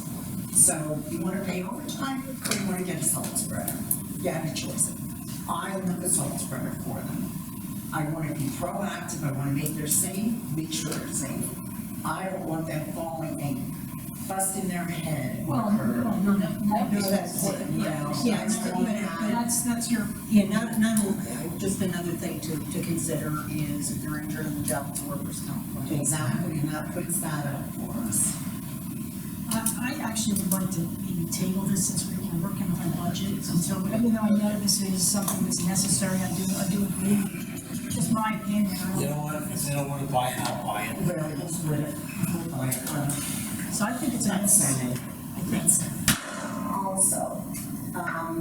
So you wanna pay overtime or you wanna get a salt spreader? You have a choice. I want the salt spreader for them. I wanna be proactive, I wanna make their safe, make sure they're safe. I don't want them falling and busting their head. Well, no, that's it, you know. Yeah, that's your, Yeah, just another thing to consider is if you're injured on the job, it's workers' comp. Exactly, and that puts that up for us. I actually would like to maybe table this since we're working on our budget until, even though I know this is something that's necessary, I do agree. Just my opinion. You know what, if they don't wanna buy it, I'll buy it. Well, we'll split it. We'll buy it. So I think it's a That's necessary. Senate. Also,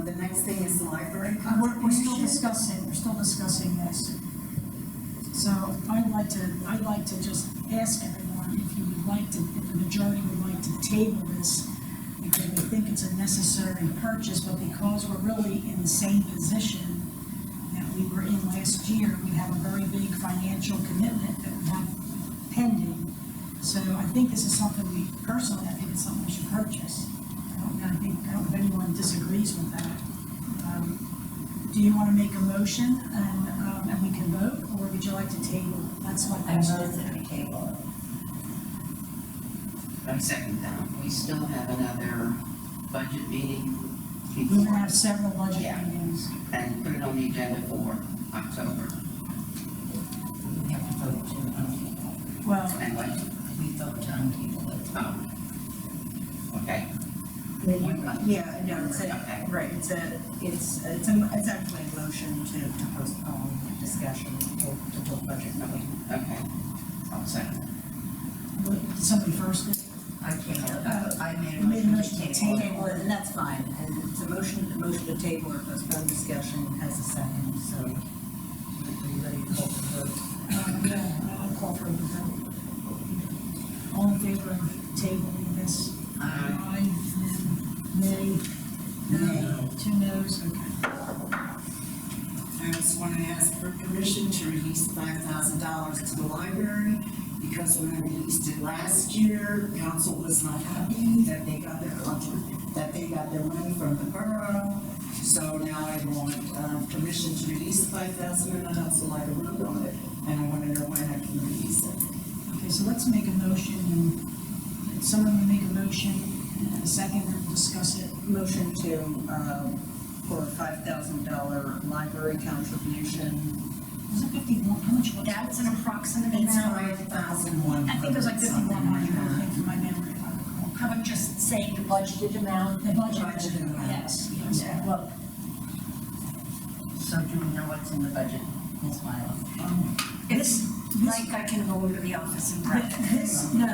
the next thing is the library We're still contribution. discussing this. So I'd like to just ask everyone if you would like to, if the majority would like to table this, because we think it's a necessary purchase, but because we're really in the same position that we were in last year, we have a very big financial commitment that we have pending. So I think this is something personally, I think it's something we should purchase. I don't know if anyone disagrees with that. Do you want to make a motion and we can vote, or would you like to table? That's my I question. move that we table it. I second that. We still have another budget meeting We're gonna before, have several budget Yeah. meetings. and put it on the agenda for October. We have to vote to untable. Well, And what? We vote to untable it. Oh. Okay. Yeah, no, Okay. right, it's actually a motion to postpone discussion until budget meeting. Okay. I'll second. did somebody first? I can't, I made You made a motion to table. table. Table it, and that's fine, and it's a motion to table or postpone discussion has a second, so. Are you ready to call for the vote? Yeah, I'll call for a vote. All in favor of tabling this? Aye. Nay? No. 2 noes, okay. I also want to ask for permission to release $5,000 to the library, because when I released it last year, council was not happy that they got their money from the borough. So now I want, permission to release the 5,000, and I'd also like a vote on it, and I want to know when I can release it. Okay, so let's make a motion, and someone will make a motion, and a second, and we'll discuss it. Motion to, for a $5,000 library contribution. Was it 51, how much was it? That's an approximate It's amount. 5,100. I think it was like 5,100, I think, from my memory, if I recall. How about just saying the budgeted amount? The budget. Budgeted amount. Yes, Yeah. well, So do we know what's in the budget, Ms. Milo? It's like I can go over to the office and grab it. this, no,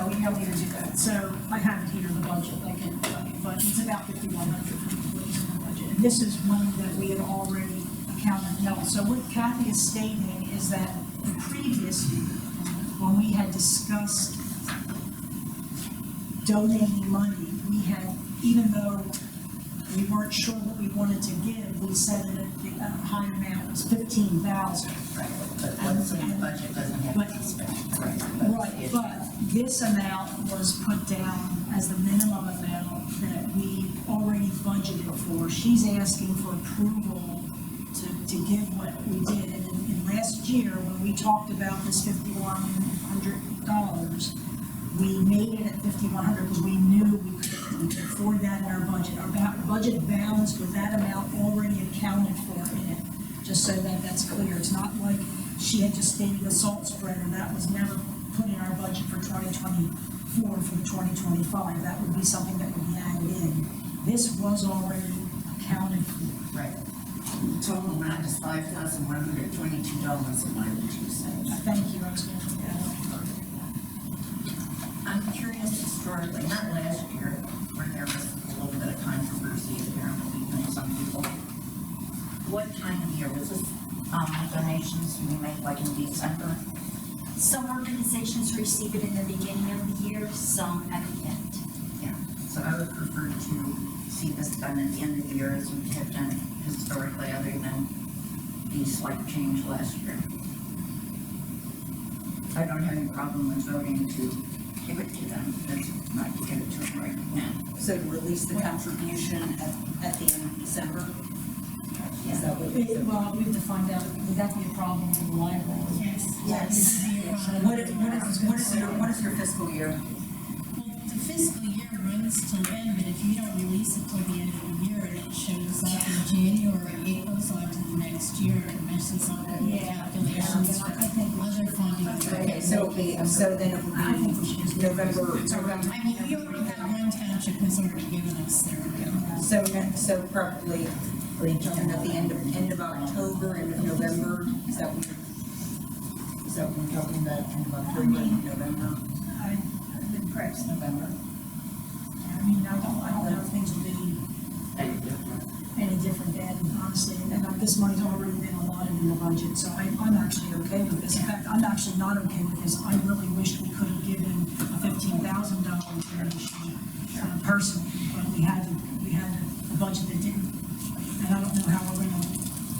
we don't need to do that, so I have it here, the budget, I can tell you, but it's about 5,100 for employees in the budget. And this is money that we had already accounted, no, so what Kathy is stating is that the previous year, when we had discussed donating money, we had, even though we weren't sure what we wanted to give, we said that the high amount was 15,000. Right, but what's in the budget doesn't have to be spent. Right, but this amount was put down as the minimum amount that we already budgeted for. She's asking for approval to give what we did. And in last year, when we talked about this $5,100, we made it at 5,100 because we knew we could afford that in our budget. Our budget balance with that amount already accounted for in it, just so that that's clear. It's not like she had just stated a salt spreader, that was never put in our budget for 2024 for 2025. That would be something that would be added in. This was already accounted for. Right. The total amount is $5,122.92. Thank you, I was going to I'm curious historically, not last year, where there was a little bit of controversy apparently from some people. What time of year was this, donations we make like in December? Some organizations receive it in the beginning of the year, some at the end. Yeah, so I would prefer to see see this done at the end of the year as we have done it historically, other than the slight change last year. I don't have any problem with voting to give it to them, but not to give it to them right now. So to release the contribution at the end of December? Is that what you said? Well, we have to find out, would that be a problem with the library? Yes. What is your fiscal year? Well, the fiscal year runs till then, but if you don't release it till the end of the year and it shows up in January, it goes on to the next year and it messes up with the calculations for other funding. Okay, so then it would be November. I mean, we already have one township has already given us their. So probably, are you talking about the end of October, end of November? Is that what we're talking about, end of October, end of November? I would perhaps November. I mean, I don't know if things will be any different then, honestly, and this money's already been allotted in the budget, so I'm actually okay with this. In fact, I'm actually not okay with this. I really wish we could have given a $15,000 donation personally, but we had a budget that didn't. And I don't know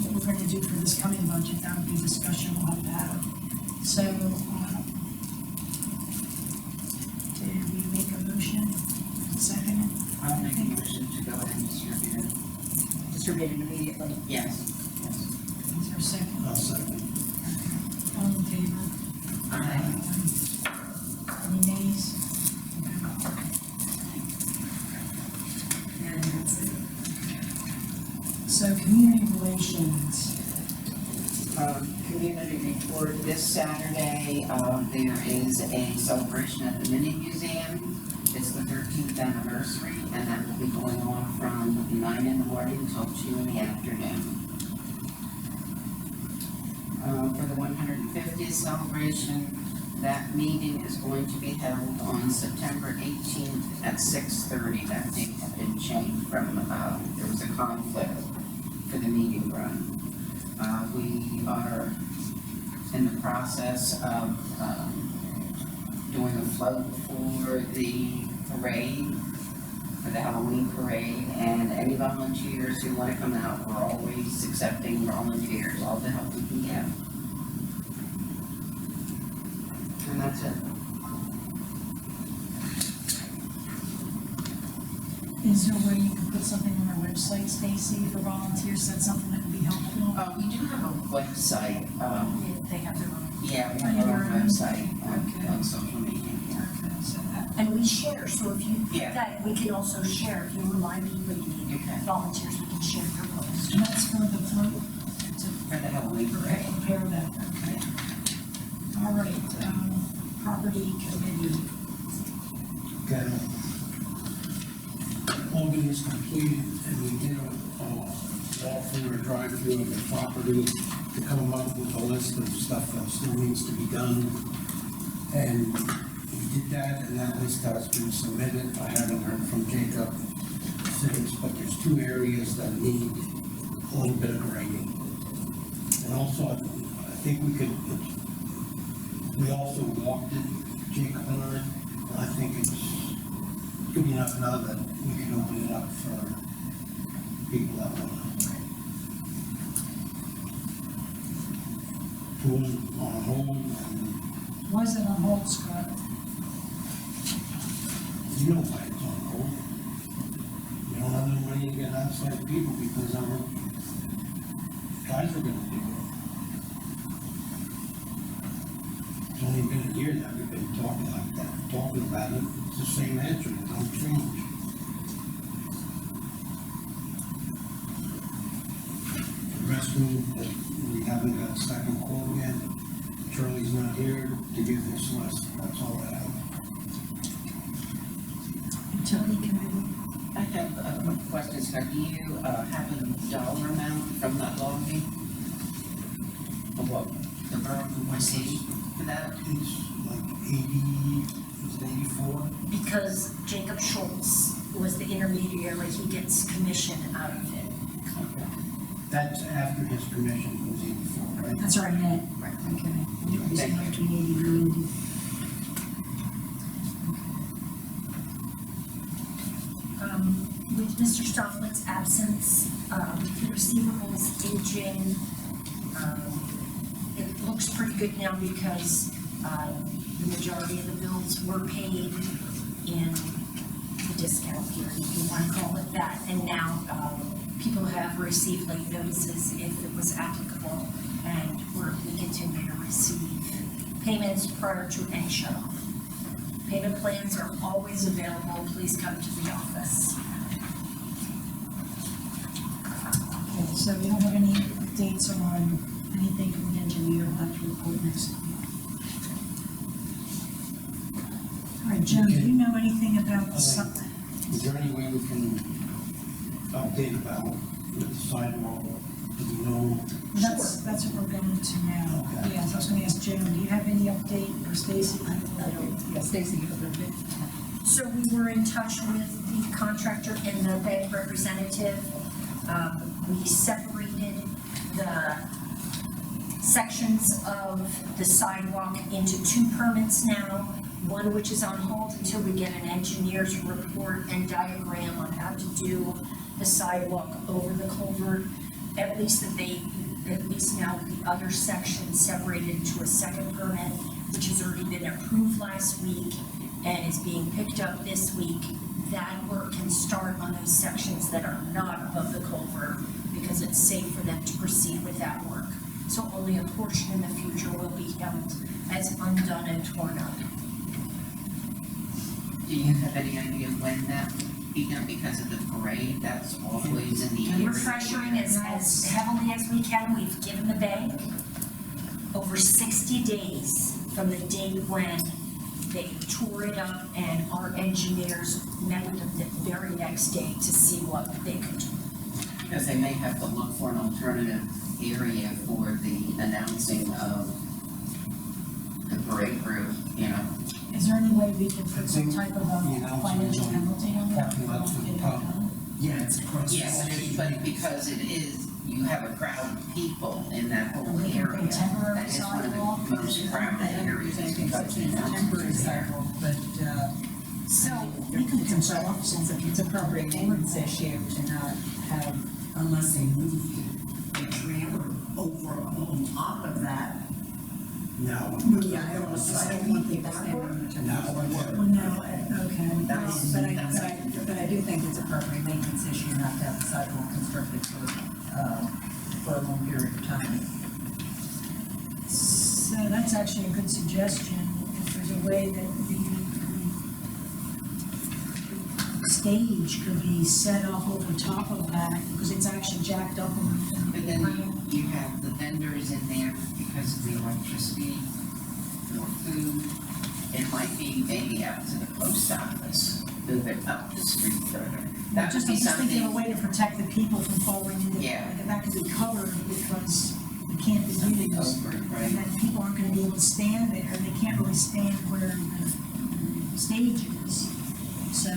what we're gonna do for this coming budget. That would be a discussion we'll have to have. So, did we make a motion? Second? I'll make a motion to go ahead and distribute it. Distribute it immediately? Yes. Is there a second? I'll second. All in favor? Aye. Any nays? And that's it. So community relations, Community report this Saturday, there is a celebration at the Mini Museum. It's the 13th anniversary, and that will be going on from 9 in the morning until 2 in the afternoon. For the 150th celebration, that meeting is going to be held on September 18th at 6:30. That date had been changed from, there was a conflict for the meeting run. We are in the process of doing a float for the parade, for the Halloween parade, and any volunteers who want to come out, we're always accepting volunteers, all the help we can get. And that's it. is there a way you can put something on our website, Stacy, for volunteers? That's something that would be helpful? We do have a website, They have their own. yeah, we have our own website Okay. on social media. Okay, so that, And we share, so if you, Yeah. that, we can also share, if you remind people you need Okay. volunteers, we can share your post. and that's for the float, to For the Halloween parade. prepare that, okay. All right, property committee, Okay. August is completed, and we did a walkthrough or drive-through of the property to come up with a list of stuff that still needs to be done. And we did that, and that list has been submitted. I haven't heard from Jacob since, but there's 2 areas that need a little bit of grading. And also, I think we also walked it, Jacob and I think it's good enough now that we can open it up for people that want to. Put it on hold, and why is it on hold, Scott? you know why it's on hold. We don't have the money to get outside people because our guys are gonna do it. It's only been a year that we've been talking like that, talking about it. It's the same answer, it don't change. The restroom, we haven't got a second quote yet. Charlie's not here to give this list, that's all I have. Utility committee, I have a question, Scott. Do you have a dollar amount from that logging? Of what the borough will receive for that? It's like 80, is it 84? Because Jacob Schultz was the intermediary, he gets commission out of it. Okay. That's after his commission was 84, right? that's our net. Right. Okay. It's Thank you. between 80 and 90. with Mr. Stofflet's absence, the receivables aging, it looks pretty good now because, the majority of the bills were paid in the discount period, if you want to call it that. And now, people have received late notices if it was applicable, and we continue to receive payments prior to any shut-off. Payment plans are always available. Please come to the office. Okay, so we don't have any updates on anything from the engineer, we'll have to report next time. All right, Joan, do you know anything about the Is there any way we can update about with the sidewalk? Do we know? That's what we're going to now. Okay. Yes, I was gonna ask Joan, do you have any update, or Stacy? Yeah, Stacy, you have a bit. So we were in touch with the contractor and the bank representative. We separated the sections of the sidewalk into 2 permits now. One which is on hold until we get an engineer's report and diagram on how to do the sidewalk over the culvert. At least now the other section separated to a second permit, which has already been approved last week and is being picked up this week. That work can start on those sections that are not above the culvert because it's safe for them to proceed with that work. So only a portion in the future will be held as undone and torn up. Do you have any idea when that would be done? Because of the parade, that's always in the And area. we're pressuring as heavily as we can. We've given the bank over 60 days from the date when they tore it up, and our engineers met with them the very next day to see what they could do. Because they may have to look for an alternative area for the announcing of the parade route, you know. Is there any way we can put some type of a financial penalty on that? Parking lots with the top. Yeah, it's across. Yes, but because it is, you have a crowd of people in that whole We can area. put temporary That is one of sidewalk. the most crowded areas. because you know, Temporary sidewalk, but, So we can control, it's a property maintenance issue to not have, Unless they move the trailer over on top of that. No. Yeah, I don't want the backward. Well, no, okay. but I do think it's a property maintenance issue not to have the sidewalk constructed for a long period of time. So that's actually a good suggestion, if there's a way that the stage could be set up over top of that, because it's actually jacked up and. But then you have the vendors in there because of the electricity, or food. It might be maybe out to the post office, move it up the street further. That would I'm be just thinking of a something, way to protect the people from falling into, Yeah. like, that could be covered because it can't be something used. over, And right? then people aren't gonna be able to stand there, they can't really stand where the stage is. So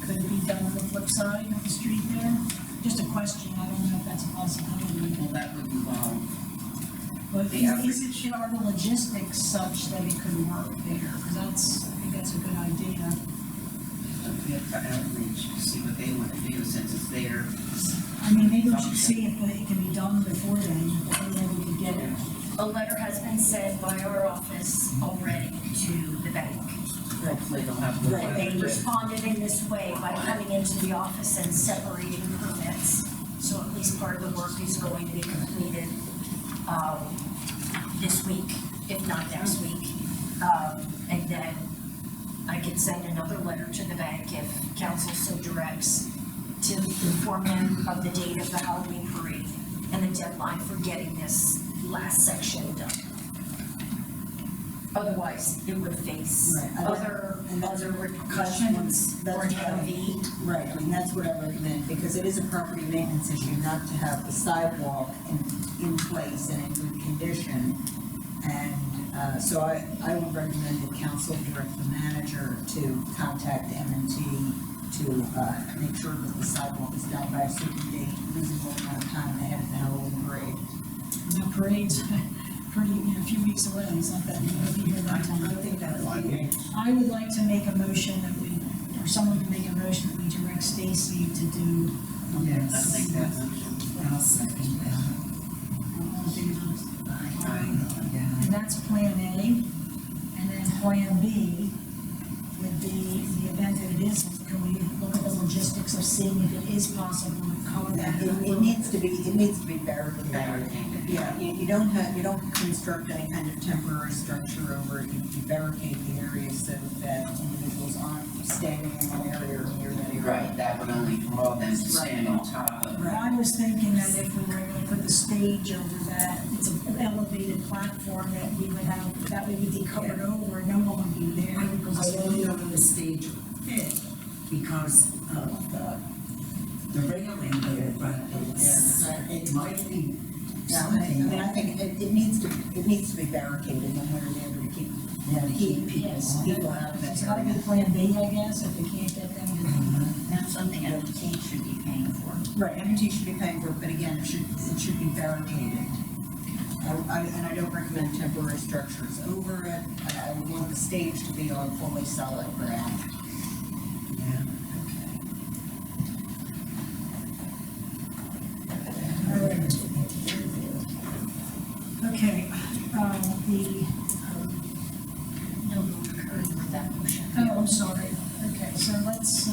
could it be done on the flip side of the street there? Just a question, I don't know if that's a possibility. Well, that would involve, But The are the logistics such that it could work there? Because I think that's a good idea. we have to outreach, to see what they want to do since it's there. I mean, maybe we should see if it can be done before then, and then we could get it. a letter has been sent by our office already to the bank. Hopefully they'll have the. And they responded in this way by coming into the office and separating permits. So at least part of the work is going to be completed, this week, if not next week. And then I can send another letter to the bank if council so directs to inform them of the date of the Halloween parade and the deadline for getting this last section done. Otherwise, it would face Right. other repercussions or an MV. Right, I mean, that's what I recommend, because it is a property maintenance issue not to have the sidewalk in place and in good condition. And, so I would recommend that council direct the manager to contact M&T to, make sure that the sidewalk is done by a certain date, reasonable amount of time ahead of the Halloween parade. The parade's pretty, a few weeks away, it's not that, we'll be here that I time. think that would be. I would like to make a motion that we for someone to make a motion, we direct Stacy to do. Yes. I think that motion. I'll second that. All in favor? Yeah. And that's plan A. And then plan B would be, in the event that it isn't, can we look at the logistics of seeing if it is possible to cover that? It needs to be barricaded. Barricaded. Yeah, you don't construct any kind of temporary structure over it, you barricade the area so that individuals aren't standing in one area or near that area. Right, that would only draw them to stand on top of it. I was thinking that if we were going to put the stage over that, it's an elevated platform that we would have, that we would be covered over, and no one would be there because I it's don't know where the stage fit because of the railing there, but it might be something. I mean, I think it needs to be barricaded one way or the other to keep people out of that It's gotta area. be plan B, I guess, if we can't get them to. That's something MT should be paying for. Right, MT should be paying for it, but again, it should be barricaded. And I don't recommend temporary structures over it. I would want the stage to be on fully solid ground. Yeah. Okay, No vote occurred with that motion. oh, I'm sorry. Okay, so let's,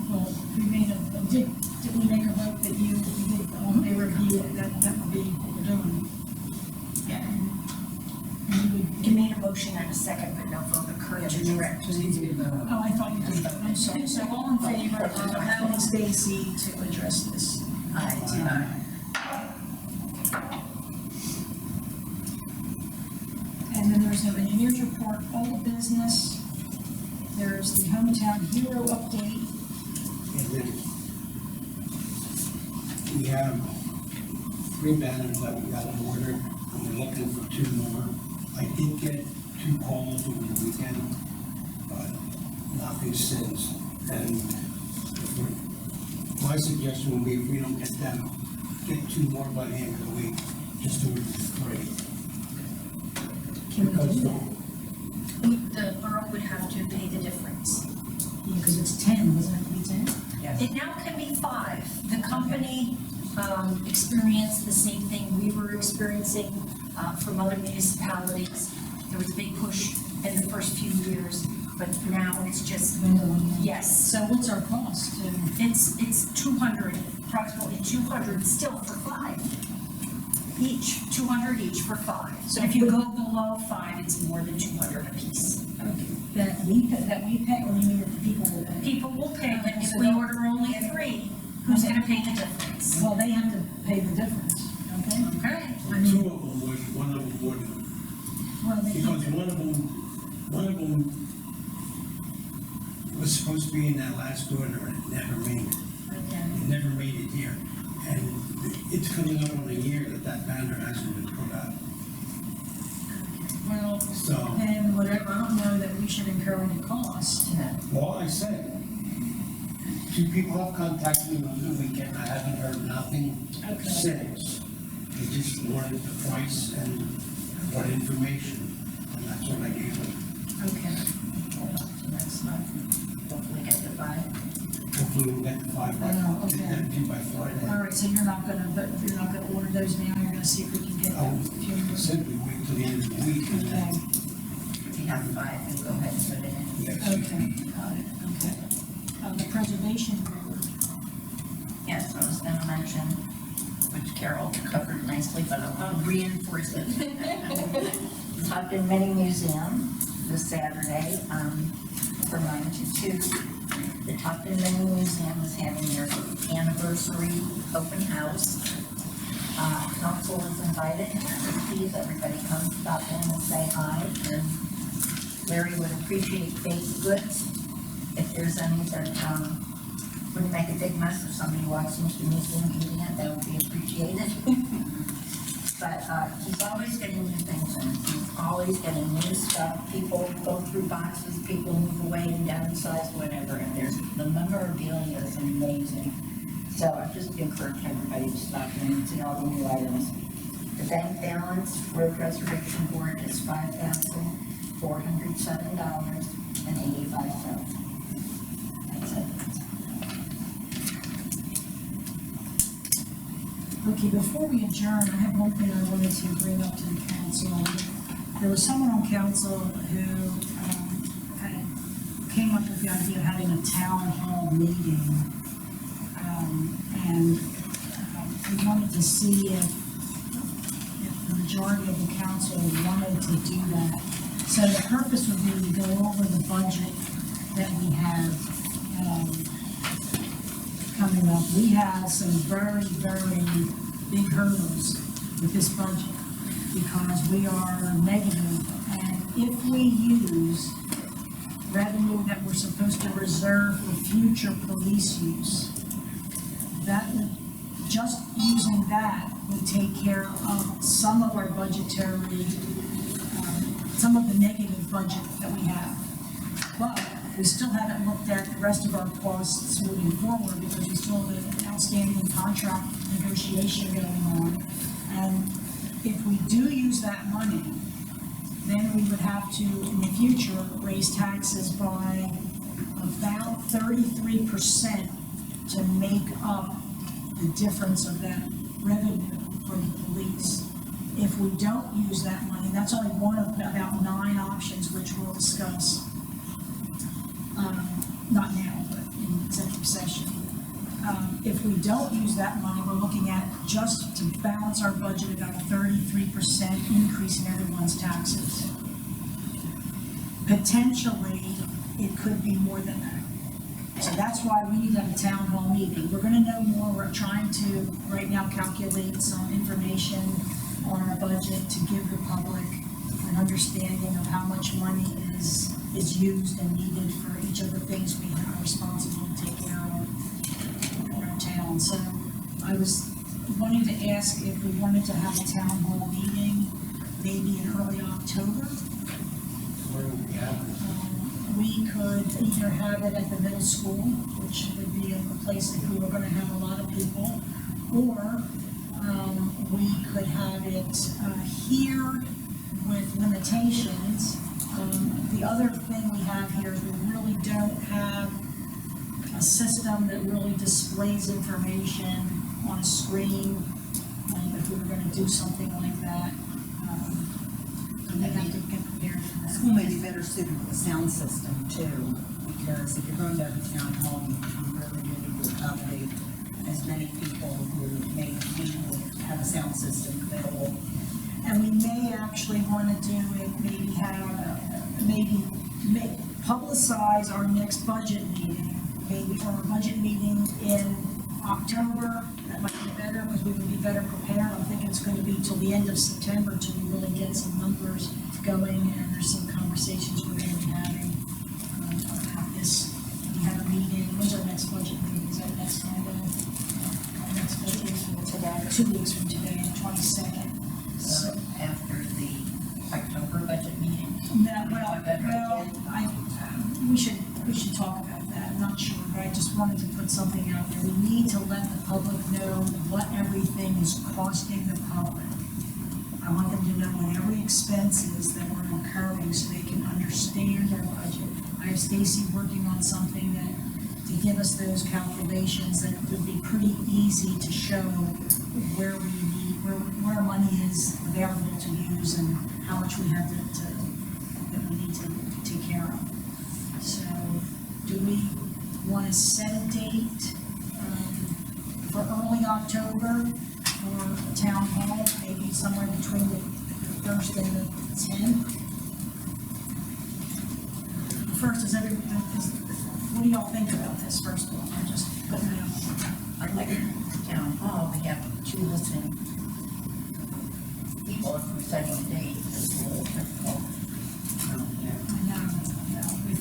well, we made did we make a vote that we did, a review, that would be what we're doing? Yeah. And you would, You made a motion and a second, but no vote occurred to direct. There needs to be a vote. oh, I thought you did, I'm sorry. So all in favor of allowing Stacy to address this? And then there's no engineer's report, old business. There's the hometown hero update. And then we have 3 banners that we got ordered, and we're looking for 2 more. I did get 2 calls over the weekend, but nothing since. And my suggestion would be if we don't get 2 more by the end of the week, just do it for 3. Can we Because do the- that? The borough would have to pay the difference. Because it's 10, doesn't it have to be 10? Yes. It now can be 5. The company experienced the same thing we were experiencing from other municipalities. There was a big push in the first few years, but now it's just, yes. So what's our cost? It's 200, approximately 200 still for 5. Each, 200 each for 5. So if you go below 5, it's more than 200 apiece. That we pay, or you mean that the people will pay? People will pay, but if we order only 3, who's gonna pay the difference? Well, they have to pay the difference, okay? Okay. I mean, 2 of them would, 1 of them wouldn't. well, they Because can't, one of them was supposed to be in that last order and it never made it. okay. It never made it here. And it's coming up on a year that banner hasn't been put up. Well, So, then whatever, I don't know that we should incur any cost. well, I said, 2 people have contacted me over the weekend, I haven't heard nothing Okay. since. They just wanted the price and what information, and that's what I gave them. Okay. Next month, hopefully get the 5. Hopefully we'll get the 5 by, Oh, okay. get them due by Friday. All right, so you're not gonna order those now, you're gonna see if we can get I them. a few more. said we wait till the end of the week and Okay, then, If you have 5, you go ahead and put it in. yes. okay, got it, okay. The preservation board, Yes, I was gonna mention, which Carol covered nicely, but I'll reinforce it. Topton Mini Museum this Saturday, from 9 to 2. The Topton Mini Museum is having their anniversary open house. Council is invited, please, everybody come stop in and say hi. And Larry would appreciate baked goods, if there's any that, wouldn't make a big mess if somebody walks into the museum eating it, that would be appreciated. But, he's always getting new things in, he's always getting new stuff, people go through boxes, people move away and downsize, whatever, and the memorabilia is amazing. So I just encourage everybody to stop in and see all the new items. The bank balance for the Preservation Board is $5,407.85. Okay, before we adjourn, I have one thing I wanted to bring up to the council. There was someone on council who, came up with the idea of having a town hall meeting. We wanted to see if the majority of the council wanted to do that. So the purpose would be to go over the budget that we have, coming up. We have some very, very big hurdles with this budget because we are negative. And if we use revenue that we're supposed to reserve for future police use, that would, just using that would take care of some of our budgetary, some of the negative budget that we have. But we still haven't looked at the rest of our costs moving forward because we still have an outstanding contract negotiation going on. And if we do use that money, then we would have to, in the future, raise taxes by about 33% to make up the difference of that revenue for the police. If we don't use that money, that's only one of about 9 options which we'll discuss. Not now, but in executive session. If we don't use that money, we're looking at, just to balance our budget, about a 33% increase in everyone's taxes. Potentially, it could be more than that. So that's why we need to have a town hall meeting. We're gonna know more. We're trying to, right now, calculate some information on our budget to give the public an understanding of how much money is used and needed for each of the things we are responsible to take care of in our town. So I was wanting to ask if we wanted to have a town hall meeting, maybe in early October. We could either have it at the middle school, which would be a place that we were gonna have a lot of people, or we could have it here with limitations. The other thing we have here is we really don't have a system that really displays information on a screen. If we were gonna do something like that, we'd have to get prepared for that. School may be better suited with a sound system too, because if you're going to have a town hall, you really need to accommodate as many people who may need to have a sound system available. And we may actually want to do it, maybe publicize our next budget meeting, maybe for a budget meeting in October. That might be better because we would be better prepared. I'm thinking it's going to be till the end of September till we really get some numbers going, and there's some conversations we're going to be having about this. We have a meeting. When's our next budget meeting? Is that next Monday? Our next budget meeting is today. 2 weeks from today, the 22nd. So After the October budget meeting? We should talk about that. I'm not sure, but I just wanted to put something out there. We need to let the public know what everything is costing the public. I want them to know what every expense is that we're incurring so they can understand our budget. I have Stacy working on something that, to give us those calculations that would be pretty easy to show where we need, where money is available to use and how much we have that we need to take care of. So, do we want to set a date for early October for a town hall, maybe somewhere between the 1st and the 10th? First, what do y'all think about this, first of all? I'm just putting it out. I'd like the town hall, we have 2 listening people if we're setting a date. It's a little difficult.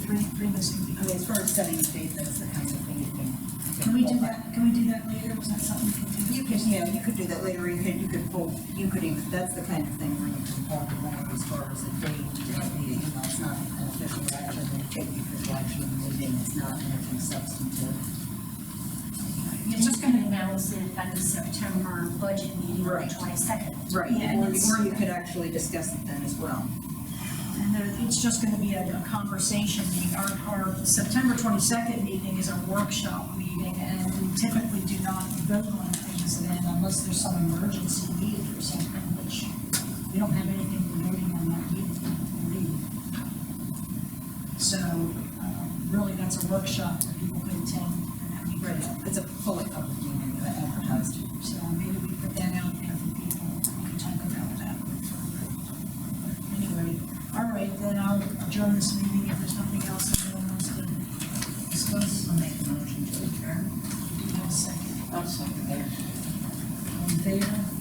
Three listening people. I mean, as far as setting a date, that's the kind of thing you can. Can we do that? Can we do that later? Was that something we can do? You could do that later, that's the kind of thing where you can talk about as far as a date, it's not an official action, they take the official action of the meeting, it's not anything substantive. You're just gonna announce it at the September budget meeting on the Right. 22nd. Right, And or you could actually discuss it then as well. And it's just gonna be a conversation meeting. Our September 22nd meeting is a workshop meeting, and we typically do not vote on things then. I'm unless there's some emergency need or something, which we don't have anything we're voting on that evening, I believe. So, really, that's a workshop that people can attend, and that'd be great. It's a fully public meeting, advertised. So maybe we put that out there for people, we can talk about that further. But anyway, all right, then I'll adjourn this meeting if there's nothing else anyone wants to discuss. I'll make a motion to adjourn. Do you have a second? I'll second that. All in favor?